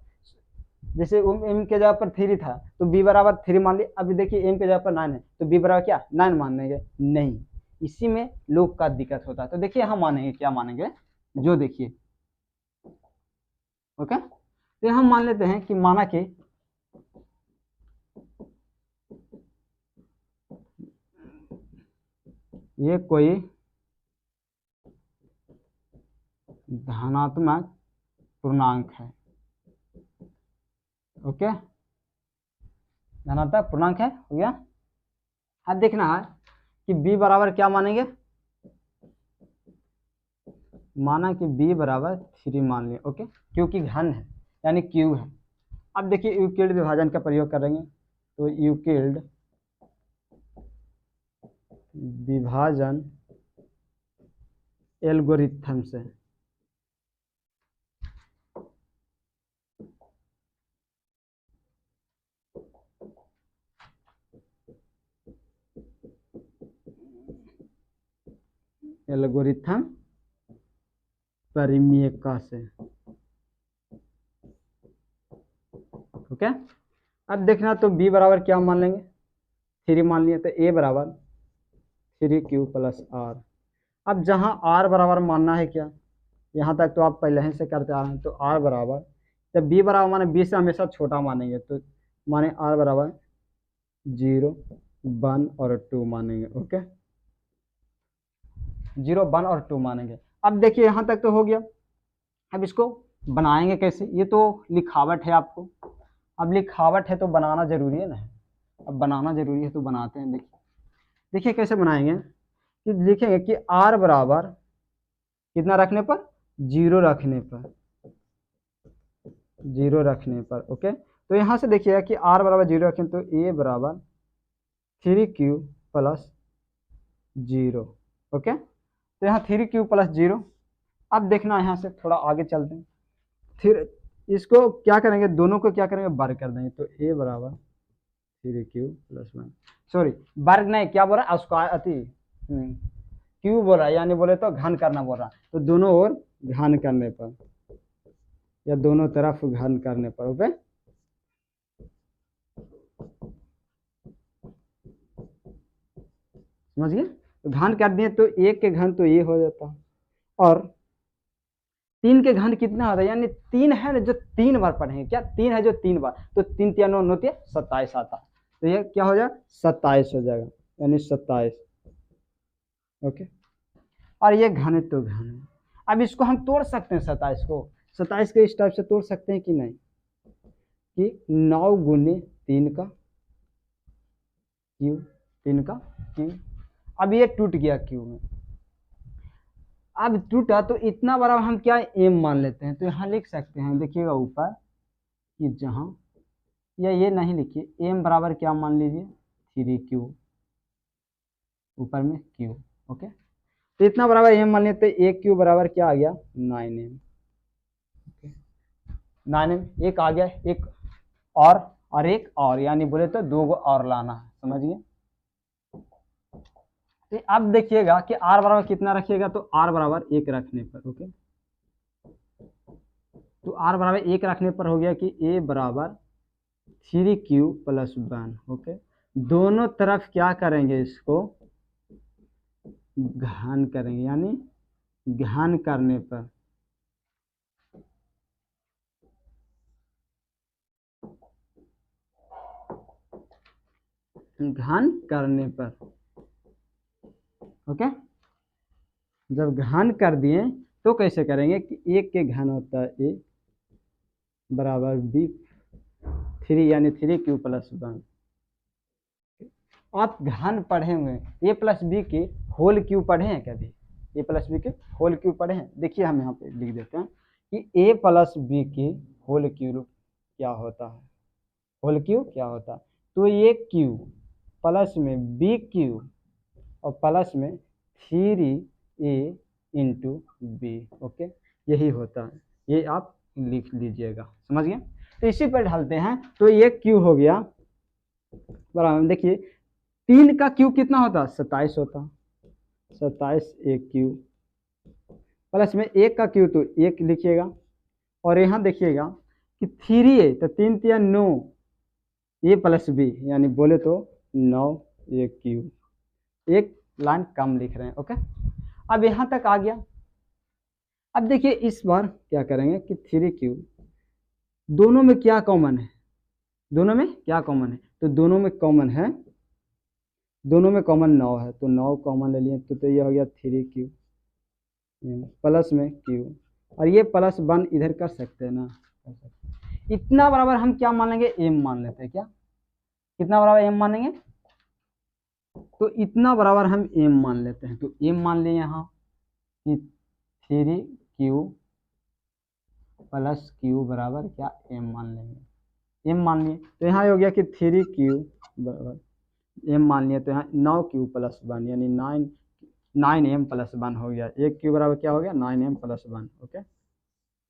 जैसे एम के जगह पर 3 था तो बी बराबर 3 मान लिया। अभी देखिए एम के जगह पर 9 है तो बी बराबर क्या 9 मान लेंगे, नहीं, इसी में लोग का दिक्कत होता है। तो देखिए हम मानेंगे, क्या मानेंगे, जो देखिए। ओके, तो हम मान लेते हैं कि माना कि ये कोई धनात्मक पूर्णांक है। ओके, धनात्मक पूर्णांक है, हो गया। अब देखना है कि b बराबर क्या मानेंगे, माना कि b बराबर 3 मान लिया। ओके, क्योंकि घन है यानी q है। अब देखिए यूक्लिड विभाजन का प्रयोग करेंगे, तो यूक्लिड विभाजन एल्गोरिथम से एल्गोरिथम परिमेय से। ओके, अब देखना तो b बराबर क्या मान लेंगे, 3 मान लिए, तो a बराबर 3q प्लस r। अब जहां r बराबर मानना है क्या, यहाँ तक तो आप पहले ही से करते आ रहे हैं, तो r बराबर, जब b बराबर माने b से हमेशा छोटा मानेंगे, तो माने r बराबर 0, 1 और 2 मानेंगे। ओके, 0, 1 और 2 मानेंगे। अब देखिए यहाँ तक तो हो गया। अब इसको बनाएंगे कैसे, ये तो लिखावट है आपको, अब लिखावट है तो बनाना जरूरी है ना, अब बनाना जरूरी है तो बनाते हैं। देखिए देखिए कैसे बनाएंगे, कि लिखेंगे कि r बराबर कितना रखने पर, 0 रखने पर, 0 रखने पर। ओके, तो यहाँ से देखिएगा कि r बराबर 0 रखें तो a बराबर 3q प्लस 0। ओके, तो यहाँ 3q प्लस 0। अब देखना यहाँ से थोड़ा आगे चलते हैं, फिर इसको क्या करेंगे, दोनों को क्या करेंगे, वर्ग कर देंगे। तो a बराबर 3q प्लस 1, सॉरी वर्ग नहीं, क्या बोल रहा है, स्क्वायर अति क्यू बोल रहा है, यानी बोले तो घन करना बोल रहा है। तो दोनों ओर घन करने पर या दोनों तरफ घन करने पर, ओके, समझिए। तो घन कर दिए तो एक के घन तो ये हो जाता, और 3 के घन कितना होता है, यानी 3 है ना जो 3 बार पढ़ेंगे, क्या 3 है जो 3 बार, तो 3 3 9 9 27 आता। तो ये क्या हो जाएगा, 27 हो जाएगा, यानी 27। ओके, और ये घन है तो घन है। अब इसको हम तोड़ सकते हैं, 27 को, 27 के इस टाइप से तोड़ सकते हैं कि नहीं, कि 9 गुने 3 का क्यू, 3 का क्यू। अब ये टूट गया क्यू में, अब टूटा तो इतना बड़ा हम क्या एम मान लेते हैं। तो यहाँ लिख सकते हैं, देखिएगा ऊपर कि जहाँ, या ये नहीं लिखिए, एम बराबर क्या मान लीजिए 3q, ऊपर में q। ओके, तो इतना बराबर एम मान लेते, एक क्यू बराबर क्या आ गया 9m। 9m एक आ गया, एक और एक और, यानी बोले तो 2 गो और लाना है, समझिए। तो अब देखिएगा कि r बराबर कितना रखिएगा, तो r बराबर 1 रखने पर, ओके, तो r बराबर 1 रखने पर हो गया कि a बराबर 3q प्लस 1। ओके, दोनों तरफ क्या करेंगे, इसको घन करेंगे, यानी घन करने पर, घन करने पर, ओके, जब घन कर दिए तो कैसे करेंगे कि 1 के घन होता है a बराबर b 3, यानी 3q प्लस 1। आप घन पढ़े हुए a प्लस बी के होल क्यू पढ़े हैं कभी, a प्लस बी के होल क्यू पढ़े हैं। देखिए हम यहाँ पे लिख देते हैं कि a प्लस बी के होल क्यू क्या होता है, होल क्यू क्या होता है, तो ये क्यू प्लस में बी क्यू और प्लस में 3a इंटू बी। ओके, यही होता है, ये आप लिख लीजिएगा, समझ गए। तो इसी पर ढालते हैं, तो ये क्यू हो गया बराबर, देखिए 3 का क्यू कितना होता, 27 होता, 27 एक क्यू प्लस में 1 का क्यू तो 1 लिखिएगा, और यहाँ देखिएगा कि 3a, तो 3 3 9 a प्लस बी, यानी बोले तो 9 एक क्यू, एक लाइन कम लिख रहे हैं। ओके, अब यहाँ तक आ गया। अब देखिए इस बार क्या करेंगे कि 3q, दोनों में क्या कॉमन है, दोनों में क्या कॉमन है, तो दोनों में कॉमन है, दोनों में कॉमन 9 है, तो 9 कॉमन ले लिए, तो ये हो गया 3q प्लस में q, और ये प्लस 1 इधर कर सकते हैं ना, इतना बराबर हम क्या मान लेंगे, m मान लेते हैं। क्या कितना बराबर m मानेंगे, तो इतना बराबर हम m मान लेते हैं। तो m मान लिए यहाँ कि 3q प्लस q बराबर क्या m मान लेंगे, m मान लिए, तो यहाँ हो गया कि 3q बराबर m मान लिए, तो यहाँ 9q प्लस 1, यानी 9m प्लस 1 हो गया, एक q बराबर क्या हो गया 9m प्लस 1। ओके,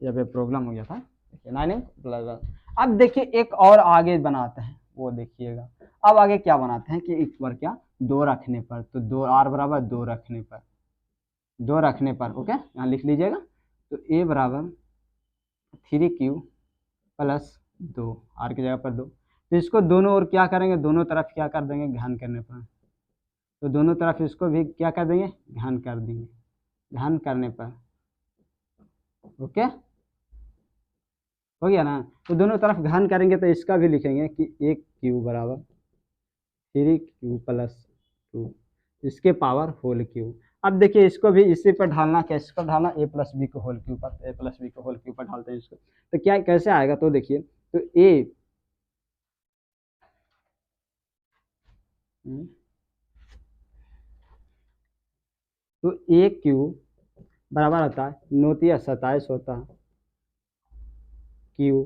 यहाँ पे प्रॉब्लम हो गया था, देखिए 9m प्लस 1। अब देखिए एक और आगे बनाते हैं, वो देखिएगा। अब आगे क्या बनाते हैं कि एक बार क्या 2 रखने पर, तो 2 r बराबर 2 रखने पर, 2 रखने पर, ओके, यहाँ लिख लीजिएगा। तो a बराबर 3q प्लस 2, r की जगह पर 2, तो इसको दोनों ओर क्या करेंगे, दोनों तरफ क्या कर देंगे, घन करने पर, तो दोनों तरफ इसको भी क्या कर देंगे, घन कर देंगे, घन करने पर। ओके, हो गया ना। तो दोनों तरफ घन करेंगे तो इसका भी लिखेंगे कि 1q बराबर 3q प्लस 2, इसके पावर होल क्यू। अब देखिए इसको भी इसी पर ढालना, कैसे पर ढालना, a प्लस बी को होल क्यू पर, a प्लस बी को होल क्यू पर ढालते हैं इसको, तो क्या कैसे आएगा, तो देखिए, तो a तो a क्यू बराबर होता है 9 27 होता है, q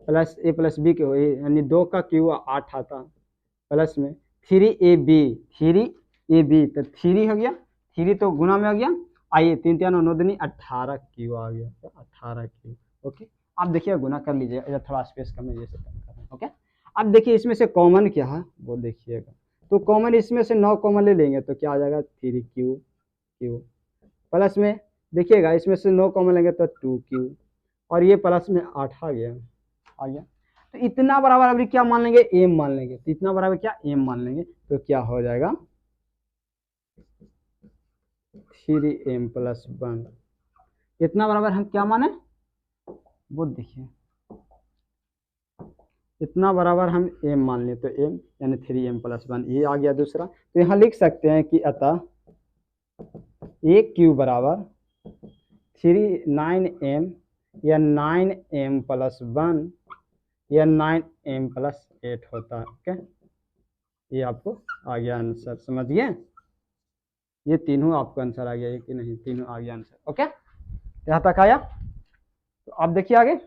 plus a plus b के, यानी 2 का क्यू 8 आता है, प्लस में 3AB, 3AB तो 3 हो गया, 3 तो गुना में हो गया, आइए 3 3 9 दूनी 18 क्यू आ गया, तो 18 क्यू। ओके, आप देखिए गुना कर लीजिए, इधर थोड़ा स्पेस कम है जैसे कम कर रहे हैं। ओके, अब देखिए इसमें से कॉमन क्या है वो देखिएगा, तो कॉमन इसमें से 9 कॉमन ले लेंगे तो क्या आ जाएगा 3Q क्यू, प्लस में देखिएगा इसमें से 9 कॉमन लेंगे तो 2Q, और ये प्लस में 8 आ गया, आ गया। तो इतना बराबर अभी क्या मान लेंगे, एम मान लेंगे, तो इतना बराबर क्या एम मान लेंगे, तो क्या हो जाएगा 3m + 1, इतना बराबर हम क्या माने वो देखिए, इतना बराबर हम m मान लें तो m यानी 3m + 1 ये आ गया दूसरा। तो यहाँ लिख सकते हैं कि अतः एक क्यू बराबर 9m या 9m + 1 या 9m + 8 होता है। ओके, ये आपको आ गया आंसर, समझ गए, ये तीनों आपको आंसर आ गया है कि नहीं, तीनों आ गया आंसर। ओके, यहाँ तक आया, तो आप देखिए आगे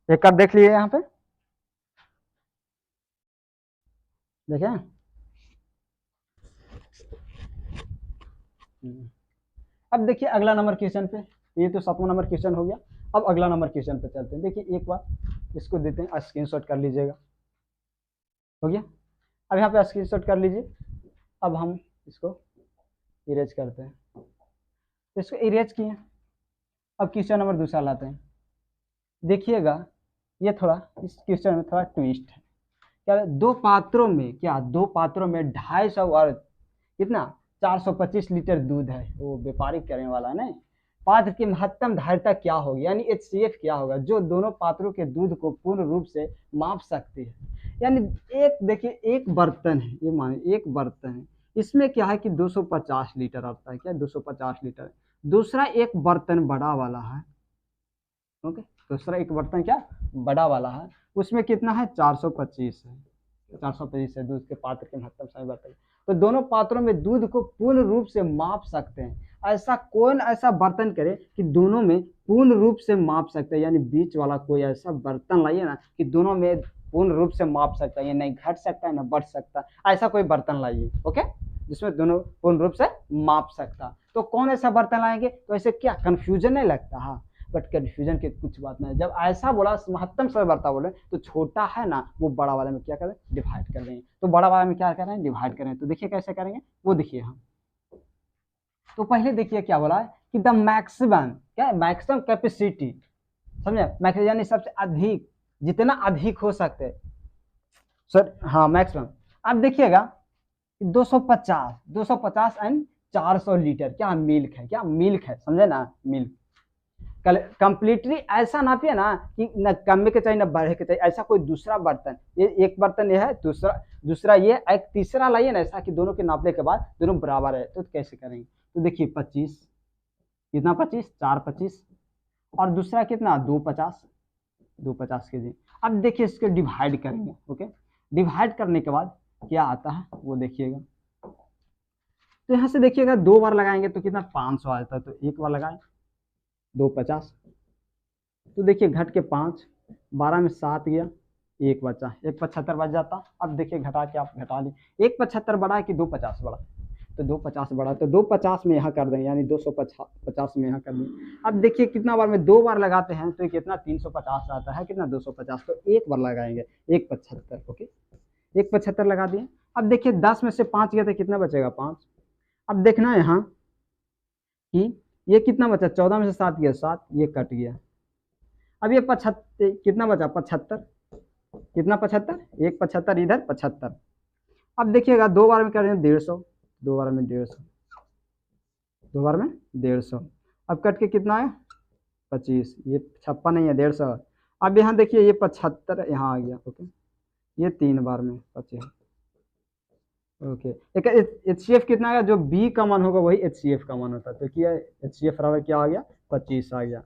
एक और देख लीजिए यहाँ पे, देखें अब देखिए अगला नंबर क्वेश्चन पे, ये तो 7वां नंबर क्वेश्चन हो गया। अब अगला नंबर क्वेश्चन पे चलते हैं। देखिए एक बार इसको देते हैं, स्क्रीनशॉट कर लीजिएगा, हो गया। अब यहाँ पे स्क्रीनशॉट कर लीजिए। अब हम इसको इरेज करते हैं, तो इसको इरेज किए। अब क्वेश्चन नंबर दूसरा लाते हैं। देखिएगा ये थोड़ा इस क्वेश्चन में थोड़ा ट्विस्ट है। क्या दो पात्रों में 250 और कितना 425 लीटर दूध है, वो व्यापारिक करने वाला है ना। पात्र की महत्तम धारिता क्या होगी, यानी HCF क्या होगा, जो दोनों पात्रों के दूध को पूर्ण रूप से माप सकती है। यानी एक देखिए एक बर्तन है, ये माने एक बर्तन है, इसमें क्या है कि 250 लीटर आता है, क्या 250 लीटर। दूसरा एक बर्तन बड़ा वाला है, ओके, दूसरा एक बर्तन क्या बड़ा वाला है, उसमें कितना है 425 है, 425 है दूध के पात्र के महत्तम समय बर्तन। तो दोनों पात्रों में दूध को पूर्ण रूप से माप सकते हैं। ऐसा कौन ऐसा बर्तन करे कि दोनों में पूर्ण रूप से माप सकते हैं, यानी बीच वाला कोई ऐसा बर्तन लाइए ना कि दोनों में पूर्ण रूप से माप सकता है, ये नहीं घट सकता है ना बढ़ सकता, ऐसा कोई बर्तन लाइए, ओके, जिसमें दोनों पूर्ण रूप से माप सकता। तो कौन ऐसा बर्तन लाएंगे, तो ऐसे क्या कंफ्यूजन नहीं लगता, हाँ, बट कंफ्यूजन की कुछ बात नहीं। जब ऐसा बोला महत्तम समय बर्ता बोले तो छोटा है ना वो बड़ा वाले में क्या करें डिवाइड कर देंगे, तो बड़ा वाले में क्या करें डिवाइड करें। तो देखिए कैसे करेंगे वो देखिए हम। तो पहले देखिए क्या बोला है कि द मैक्सिमम, क्या मैक्सिमम कैपेसिटी, समझे, मैक्सिमम यानी सबसे अधिक, जितना अधिक हो सकते सर, हाँ मैक्सिमम। अब देखिएगा 250 एंड 400 लीटर क्या मिल्क है, क्या मिल्क है, समझे ना, मिल्क कंप्लीटली ऐसा नापिए ना कि न कम के चाहिए न बढ़े के चाहिए, ऐसा कोई दूसरा बर्तन, ये एक बर्तन ये है, दूसरा ये, एक तीसरा लाइए ना ऐसा कि दोनों के नापने के बाद दोनों बराबर है, तो कैसे करेंगे। तो देखिए 25 कितना 25 425 और दूसरा कितना 250 के जी। अब देखिए इसको डिवाइड करेंगे, ओके, डिवाइड करने के बाद क्या आता है वो देखिएगा। तो यहाँ से देखिएगा 2 बार लगाएंगे तो कितना 500 आता है, तो एक बार लगाए 250, तो देखिए घट के 5, 12 में 7 गया, एक बचा, 175 बच जाता। अब देखिए घटा के आप घटा ली, 175 बड़ा है कि 250 बड़ा, तो 250 बड़ा, तो 250 में यहाँ कर देंगे, यानी 250 में यहाँ कर देंगे। अब देखिए कितना बार में 2 बार लगाते हैं तो कितना 350 आता है, कितना 250, तो एक बार लगाएंगे 175, ओके, 175 लगा दिए। अब देखिए 10 में से 5 गया तो कितना बचेगा 5। अब देखना है यहाँ कि ये कितना बचा, 14 में से 7 गया 7, ये कट गया। अब ये 75 कितना बचा 75, कितना 75, 175 इधर 75। अब देखिएगा 2 बार में कर रहे हैं 150, 2 बार में 150, 2 बार में 150। अब कट के कितना है 25, ये 56 नहीं है 150। अब यहाँ देखिए ये 75 यहाँ आ गया, ओके, ये 3 बार में 25, ओके। एक HCF कितना आएगा, जो B का मान होगा वही HCF का मान होता है, तो क्या HCF बराबर क्या आ गया 25 आ गया।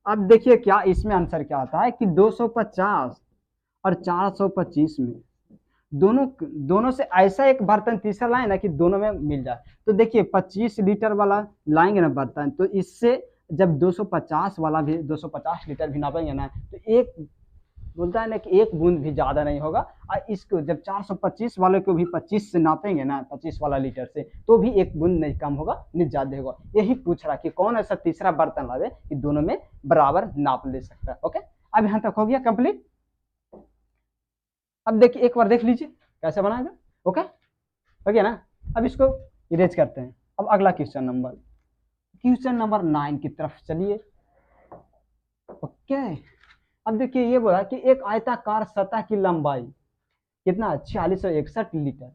अब देखिए क्या इसमें आंसर क्या आता है कि 250 और 425 में दोनों से ऐसा एक बर्तन तीसरा लाए ना कि दोनों में मिल जाए। तो देखिए 25 लीटर वाला लाएंगे ना बर्तन, तो इससे जब 250 वाला भी 250 लीटर भी नापेंगे ना, तो एक बोलता है ना कि एक बूंद भी ज्यादा नहीं होगा। और इसको जब 425 वाले को भी 25 से नापेंगे ना, 25 वाला लीटर से, तो भी एक बूंद नहीं कम होगा नहीं ज्यादा होगा। यही पूछ रहा कि कौन ऐसा तीसरा बर्तन लावे कि दोनों में बराबर नाप ले सकता है। ओके, अब यहाँ तक हो गया कंप्लीट। अब देखिए एक बार देख लीजिए कैसे बनाएगा। ओके हो गया ना। अब इसको इरेज करते हैं। अब अगला क्वेश्चन नंबर 9 की तरफ चलिए। ओके, अब देखिए ये बोला कि एक आयताकार सतह की लंबाई कितना, 4661 लीटर,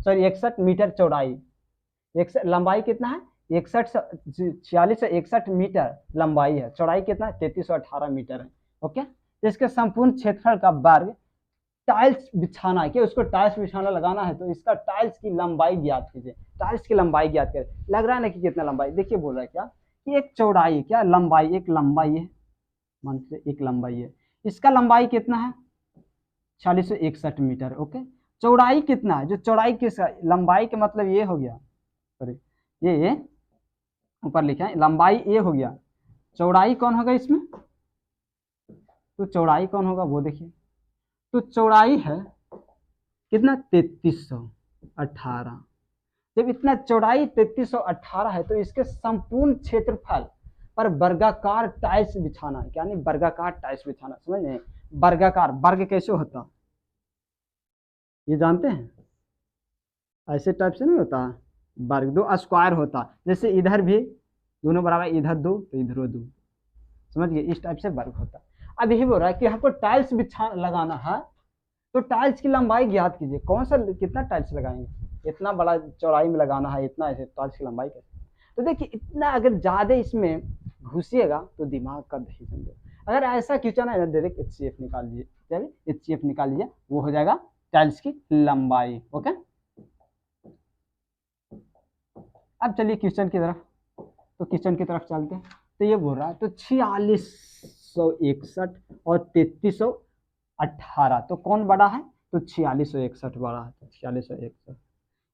सॉरी 61 मीटर चौड़ाई, लंबाई कितना है 4661 मीटर लंबाई है, चौड़ाई कितना 3318 मीटर है। ओके, तो इसके संपूर्ण क्षेत्रफल का वर्ग टाइल्स बिछाना है, कि उसको टाइल्स बिछाना लगाना है, तो इसका टाइल्स की लंबाई ज्ञात कीजिए। टाइल्स की लंबाई ज्ञात करें, लग रहा है ना कि कितना लंबाई। देखिए बोल रहा है क्या कि एक चौड़ाई, क्या लंबाई, एक लंबाई है, मान लीजिए एक लंबाई है, इसका लंबाई कितना है 4661 मीटर। ओके, चौड़ाई कितना है, जो चौड़ाई किस, लंबाई के मतलब ये हो गया, सॉरी ये ऊपर लिखा है लंबाई ये हो गया, चौड़ाई कौन होगा इसमें, तो चौड़ाई कौन होगा वो देखिए, तो चौड़ाई है कितना 3318। जब इतना चौड़ाई 3318 है, तो इसके संपूर्ण क्षेत्रफल पर वर्गाकार टाइल्स बिछाना है, यानी वर्गाकार टाइल्स बिछाना, समझ रहे हैं। वर्गाकार, वर्ग कैसे होता ये जानते हैं, ऐसे टाइप से नहीं होता वर्ग, दो स्क्वायर होता, जैसे इधर भी दोनों बराबर, इधर दो तो इधर दो, समझ गए, इस टाइप से वर्ग होता। अब यही बोल रहा है कि हमको टाइल्स बिछा लगाना है, तो टाइल्स की लंबाई ज्ञात कीजिए। कौन सा, कितना टाइल्स लगाएंगे, इतना बड़ा चौड़ाई में लगाना है, इतना ऐसे टाइल्स की लंबाई कैसे। तो देखिए इतना अगर ज्यादा इसमें घुसिएगा तो दिमाग का दही समझो। अगर ऐसा क्वेश्चन है ना, डायरेक्ट HCF निकाल लीजिए, चलिए HCF निकाल लीजिए, वो हो जाएगा टाइल्स की लंबाई। ओके, अब चलिए क्वेश्चन की तरफ, तो क्वेश्चन की तरफ चलते हैं। तो ये बोल रहा है तो 4661 और 3318, तो कौन बड़ा है, तो 4661 बड़ा है, तो 4661।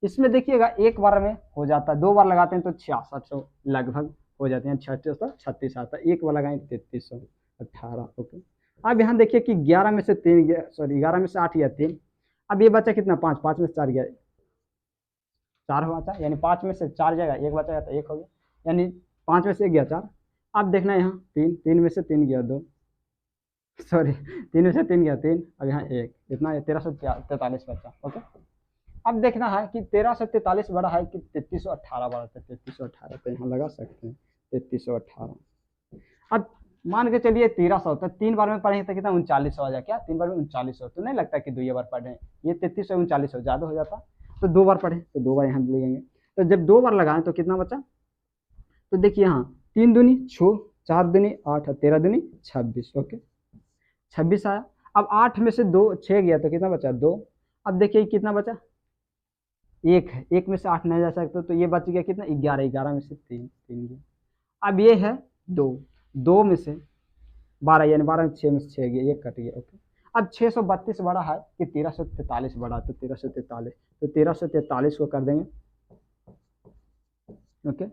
इसमें देखिएगा एक बार में हो जाता है, दो बार लगाते हैं तो 6600 लगभग हो जाते हैं, 3636 आता है, एक बार लगाएं 3318। ओके, अब यहाँ देखिए कि 11 में से 3 गया, सॉरी 11 में से 8 गया 3, अब ये बचा कितना 5, 5 में से 4 गया 4 हो बचा, यानी 5 में से 4 जाएगा, एक बचा तो 1 हो गया, यानी 5 में से 1 गया 4। अब देखना यहाँ 3, 3 में से 3 गया 2, सॉरी 3 में से 3 गया 3, अब यहाँ 1, इतना 1343 बचा। ओके, अब देखना है कि 1343 बड़ा है कि 3318 बड़ा है, 3318 तो यहाँ लगा सकते हैं 3318। अब मान के चलिए 1300, तो 3 बार में पढ़ेंगे तो कितना 3900 आ जाए, क्या 3 बार में 3900, तो नहीं लगता कि 2 बार पढ़े, ये 3300 3900 ज़्यादा हो जाता, तो 2 बार पढ़े तो 2 बार यहाँ लगेंगे। तो जब 2 बार लगाएं तो कितना बचा, तो देखिए यहाँ 3 दूनी 6, 4 दूनी 8, 13 दूनी 26। ओके, 26 आया। अब 8 में से 2 6 गया तो कितना बचा 2। अब देखिए कितना बचा 1 है, 1 में से 8 नहीं जा सकते, तो ये बच गया कितना 11, 11 में से 3 गया। अब ये है 2, 2 में से 12, यानी 12 में 6 में से 6 गया, ये कट गया। ओके, अब 632 बड़ा है कि 1343 बड़ा, तो 1343, तो 1343 को कर देंगे। ओके,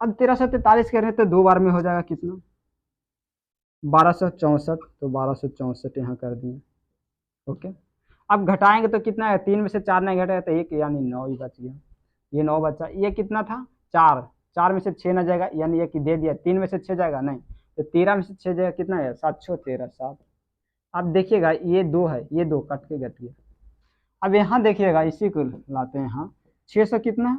अब 1343 करें तो 2 बार में हो जाएगा कितना 1264, तो 1264 यहाँ कर दिए। ओके, अब घटाएंगे तो कितना है, 3 में से 4 नहीं घटेगा तो 1, यानी 9 ही बच गया, ये 9 बचा। ये कितना था 4, 4 में से 6 ना जाएगा, यानी ये कि दे दिया, 3 में से 6 जाएगा नहीं, तो 13 में से 6 जाएगा, कितना है 7 6 13 7। अब देखिएगा ये 2 है, ये 2 कट के घट गया। अब यहाँ देखिएगा इसी को लाते हैं यहाँ, 600 कितना है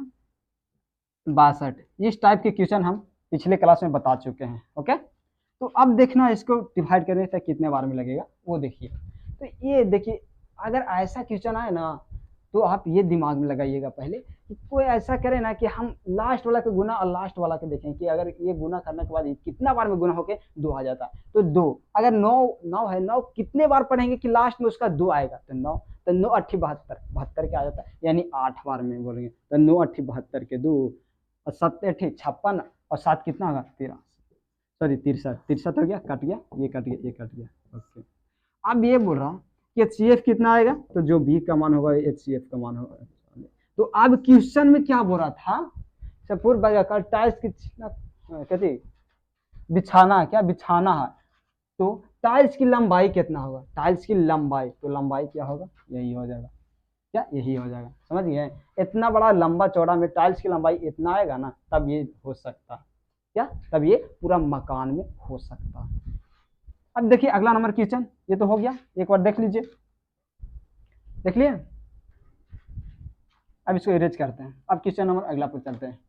62। इस टाइप के क्वेश्चन हम पिछले क्लास में बता चुके हैं। ओके, तो अब देखना इसको डिवाइड करने से कितने बार में लगेगा वो देखिए। तो ये देखिए अगर ऐसा क्वेश्चन आए ना, तो आप ये दिमाग में लगाइएगा पहले कि कोई ऐसा करे ना कि हम लास्ट वाला के गुना और लास्ट वाला के देखें कि अगर ये गुना करने के बाद कितना बार में गुना होके 2 आ जाता, तो 2, अगर 9 है, 9 कितने बार पढ़ेंगे कि लास्ट में उसका 2 आएगा, तो 9, तो 9 8 72, 72 के आ जाता है, यानी 8 बार में बोलेंगे, तो 9 8 72 के 2, और 7 8 56, और 7 कितना होगा 13, सॉरी 63 हो गया, कट गया, ये कट गया, ये कट गया। ओके, अब ये बोल रहा हूँ कि HCF कितना आएगा, तो जो B का मान होगा HCF का मान होगा। तो अब क्वेश्चन में क्या बोल रहा था, सपूर टाइल्स कितना कहते बिछाना है, क्या बिछाना है, तो टाइल्स की लंबाई कितना होगा, टाइल्स की लंबाई, तो लंबाई क्या होगा, यही हो जाएगा, क्या यही हो जाएगा, समझ गए। इतना बड़ा लंबा चौड़ा में टाइल्स की लंबाई इतना आएगा ना, तब ये हो सकता है, क्या तब ये पूरा मकान में हो सकता है। अब देखिए अगला नंबर किचन, ये तो हो गया, एक बार देख लीजिए, देख लिए। अब इसको इरेज करते हैं, अब क्वेश्चन नंबर अगला पर चलते हैं,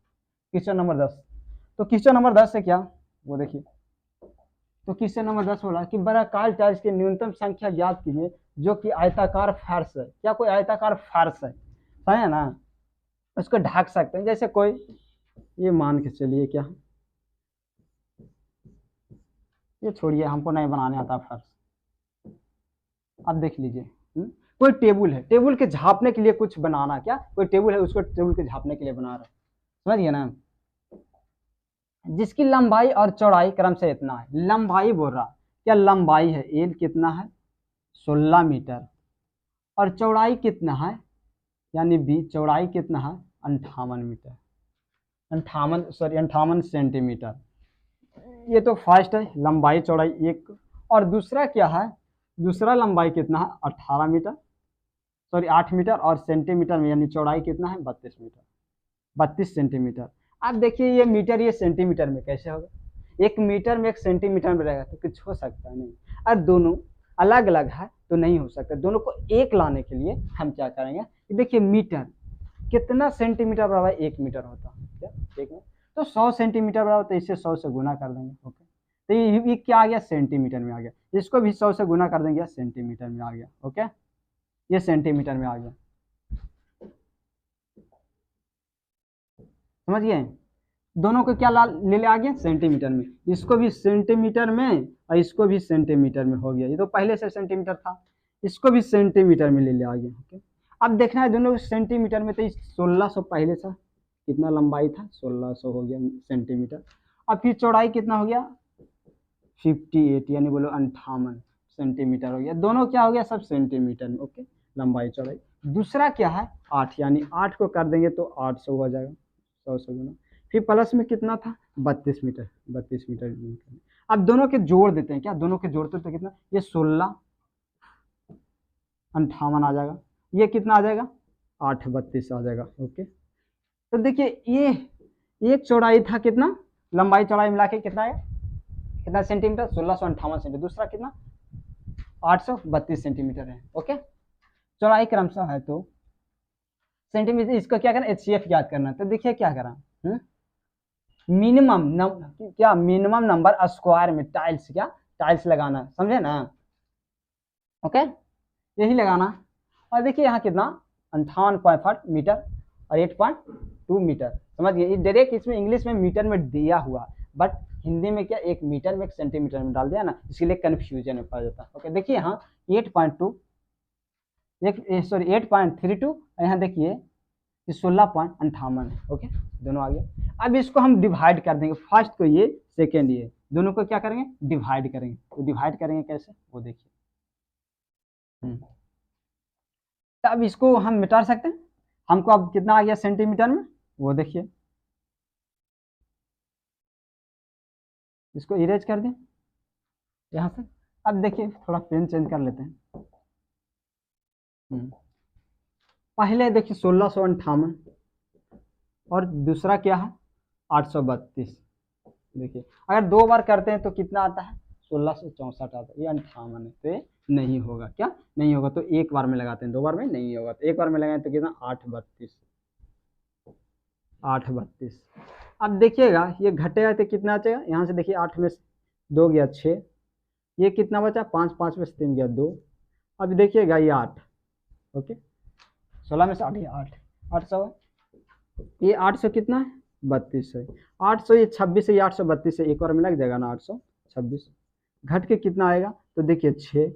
क्वेश्चन नंबर 10। तो क्वेश्चन नंबर 10 है क्या, वो देखिए। तो क्वेश्चन नंबर 10 बोला कि वर्गाकार टाइल्स की न्यूनतम संख्या ज्ञात कीजिए जो कि आयताकार फर्श है, क्या कोई आयताकार फर्श है, सही है ना, उसको ढक सकते हैं, जैसे कोई ये मान के चलिए, क्या ये छोड़िए, हमको नहीं बनाने आता फर्श। अब देख लीजिए, कोई टेबल है, टेबल के झापने के लिए कुछ बनाना, क्या कोई टेबल है उसको टेबल के झापने के लिए बना रहा है, समझिए ना, जिसकी लंबाई और चौड़ाई क्रम से इतना है, लंबाई बोल रहा, क्या लंबाई है एल कितना है 16 मीटर, और चौड़ाई कितना है, यानी बी चौड़ाई कितना है 58 मीटर, 58 सेंटीमीटर। ये तो फर्स्ट है, लंबाई चौड़ाई एक, और दूसरा क्या है, दूसरा लंबाई कितना है 18 मीटर, 8 मीटर, और सेंटीमीटर में यानी चौड़ाई कितना है 32 मीटर, 32 सेंटीमीटर। अब देखिए ये मीटर ये सेंटीमीटर में कैसे होगा, एक मीटर में एक सेंटीमीटर में रहेगा तो कुछ हो सकता है नहीं, और दोनों अलग अलग है तो नहीं हो सकता, दोनों को एक लाने के लिए हम क्या करेंगे, देखिए मीटर कितना सेंटीमीटर बराबर 1 मीटर होता है, क्या एक में, तो 100 सेंटीमीटर बराबर, तो इसे 100 से गुना कर देंगे, ओके, तो ये क्या आ गया सेंटीमीटर में आ गया, इसको भी 100 से गुना कर देंगे सेंटीमीटर में आ गया, ओके, ये सेंटीमीटर में आ गया, समझ गए, दोनों को क्या ले आ गया सेंटीमीटर में, इसको भी सेंटीमीटर में और इसको भी सेंटीमीटर में हो गया, ये तो पहले से सेंटीमीटर था, इसको भी सेंटीमीटर में ले आ गया, ओके। अब देखना है दोनों सेंटीमीटर में, तो 1600 पहले से कितना लंबाई था 1600 हो गया सेंटीमीटर, अब फिर चौड़ाई कितना हो गया 58 यानी बोलो 58 सेंटीमीटर हो गया, दोनों क्या हो गया सब सेंटीमीटर में, ओके, लंबाई चौड़ाई। दूसरा क्या है 8, यानी 8 को कर देंगे तो 800 हो जाएगा, 100 से गुना, फिर प्लस में कितना था 32 मीटर, 32 मीटर। अब दोनों के जोड़ देते हैं, क्या दोनों के जोड़ते तो कितना, ये 16 58 आ जाएगा, ये कितना आ जाएगा 8 32 आ जाएगा, ओके। तो देखिए ये एक चौड़ाई था कितना, लंबाई चौड़ाई मिला के कितना है, कितना सेंटीमीटर 1658 सेंटीमीटर, दूसरा कितना 832 सेंटीमीटर है, ओके। चौड़ाई क्रमशः है तो सेंटीमीटर, इसको क्या करना HCF याद करना, तो देखिए क्या करा, मिनिमम क्या मिनिमम नंबर स्क्वायर में टाइल्स, क्या टाइल्स लगाना, समझे ना, ओके, यही लगाना। और देखिए यहाँ कितना 58.5 मीटर और 8.2 मीटर, समझ गए, डायरेक्ट इसमें इंग्लिश में मीटर में दिया हुआ, बट हिंदी में क्या एक मीटर में एक सेंटीमीटर में डाल दिया ना, इसलिए कंफ्यूजन पड़ जाता है, ओके। देखिए यहाँ 8.2 8.32, यहाँ देखिए 16.58 है, ओके, दोनों आ गए। अब इसको हम डिवाइड कर देंगे, फर्स्ट को ये सेकेंड ये, दोनों को क्या करेंगे डिवाइड करेंगे, तो डिवाइड करेंगे कैसे वो देखिए, तो अब इसको हम मिटा सकते हैं, हमको अब कितना आ गया सेंटीमीटर में वो देखिए, इसको इरेज कर दें यहाँ से। अब देखिए थोड़ा पेन चेंज कर लेते हैं, पहले देखिए 1658 और दूसरा क्या है 832, देखिए अगर 2 बार करते हैं तो कितना आता है 1664 आता है, ये 58 है, तो ये नहीं होगा, क्या नहीं होगा, तो एक बार में लगाते हैं, 2 बार में नहीं होगा, तो एक बार में लगाएं तो कितना 832, 832। अब देखिएगा ये घटेगा तो कितना बचेगा, यहाँ से देखिए 8 में से 2 गया 6, ये कितना बचा 5, 5 में से 3 गया 2, अब देखिएगा ये 8, ओके, 16 में से 8 गया 8, 800, ये 800 कितना है 32 है, 800 ये 26 है, ये 832 है, एक बार में लग जाएगा ना 826, घट के कितना आएगा, तो देखिए 6,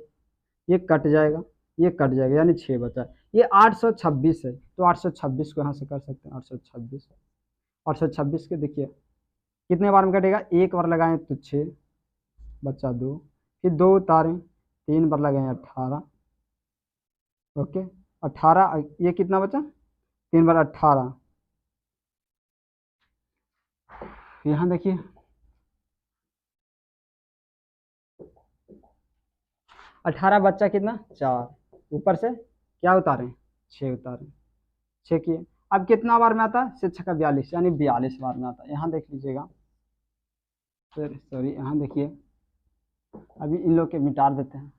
ये कट जाएगा, ये कट जाएगा, यानी 6 बचा, ये 826 है, तो 826 को यहाँ से कर सकते हैं, 826, 826 के देखिए कितने बार में कटेगा, एक बार लगाएं तो 6 बचा 2, फिर 2 उतारें 3 बार लगाएं 18, ओके, 18, ये कितना बचा 3 बार 18, यहाँ देखिए 18 बच्चा कितना 4, ऊपर से क्या उतारें 6 उतारें, 6 किए। अब कितना बार में आता है 6 छक्का 42 यानी 42 बार में आता है। यहाँ देख लीजिएगा, सॉरी यहाँ देखिए, अभी इन लोग के मिटा देते हैं।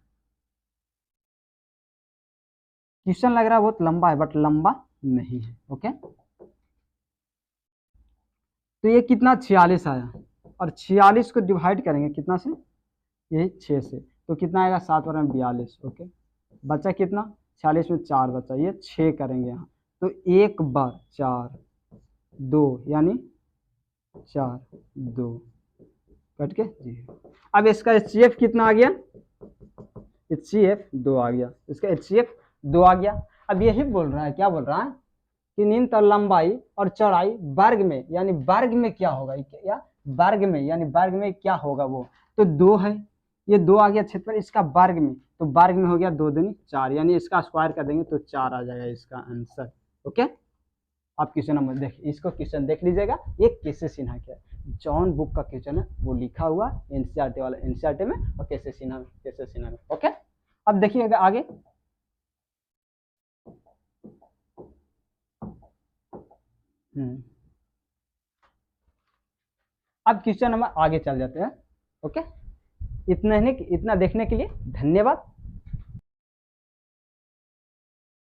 क्वेश्चन लग रहा है बहुत लंबा है बट लंबा नहीं है। ओके, तो ये कितना 46 आया, और 46 को डिवाइड करेंगे कितना से, ये 6 से, तो कितना आएगा 7 बार में 42। ओके, बचा कितना 46 में 4 बचा, ये 6 करेंगे यहाँ, तो 1 बार 4 2 यानी 4 2 कट के 0। अब इसका HCF कितना आ गया, HCF 2 आ गया, इसका HCF 2 आ गया। अब यही बोल रहा है, क्या बोल रहा है कि नींद लंबाई और चौड़ाई वर्ग में, यानी वर्ग में क्या होगा, या वर्ग में यानी वर्ग में क्या होगा वो, तो 2 है, ये 2 आ गया क्षेत्रफल, इसका वर्ग में, तो वर्ग में हो गया 2 दूनी 4, यानी इसका स्क्वायर कर देंगे तो 4 आ जाएगा इसका आंसर। ओके, आप क्वेश्चन नंबर देखिए, इसको क्वेश्चन देख लीजिएगा, ये कैसे सिन्हा क्या है, जॉन बुक का क्वेश्चन है, वो लिखा हुआ एनसीईआरटी वाला, एनसीईआरटी में, और कैसे सिन्हा में। ओके, अब देखिएगा आगे, अब क्वेश्चन नंबर आगे चल जाते हैं। ओके, इतना देखने के लिए धन्यवाद।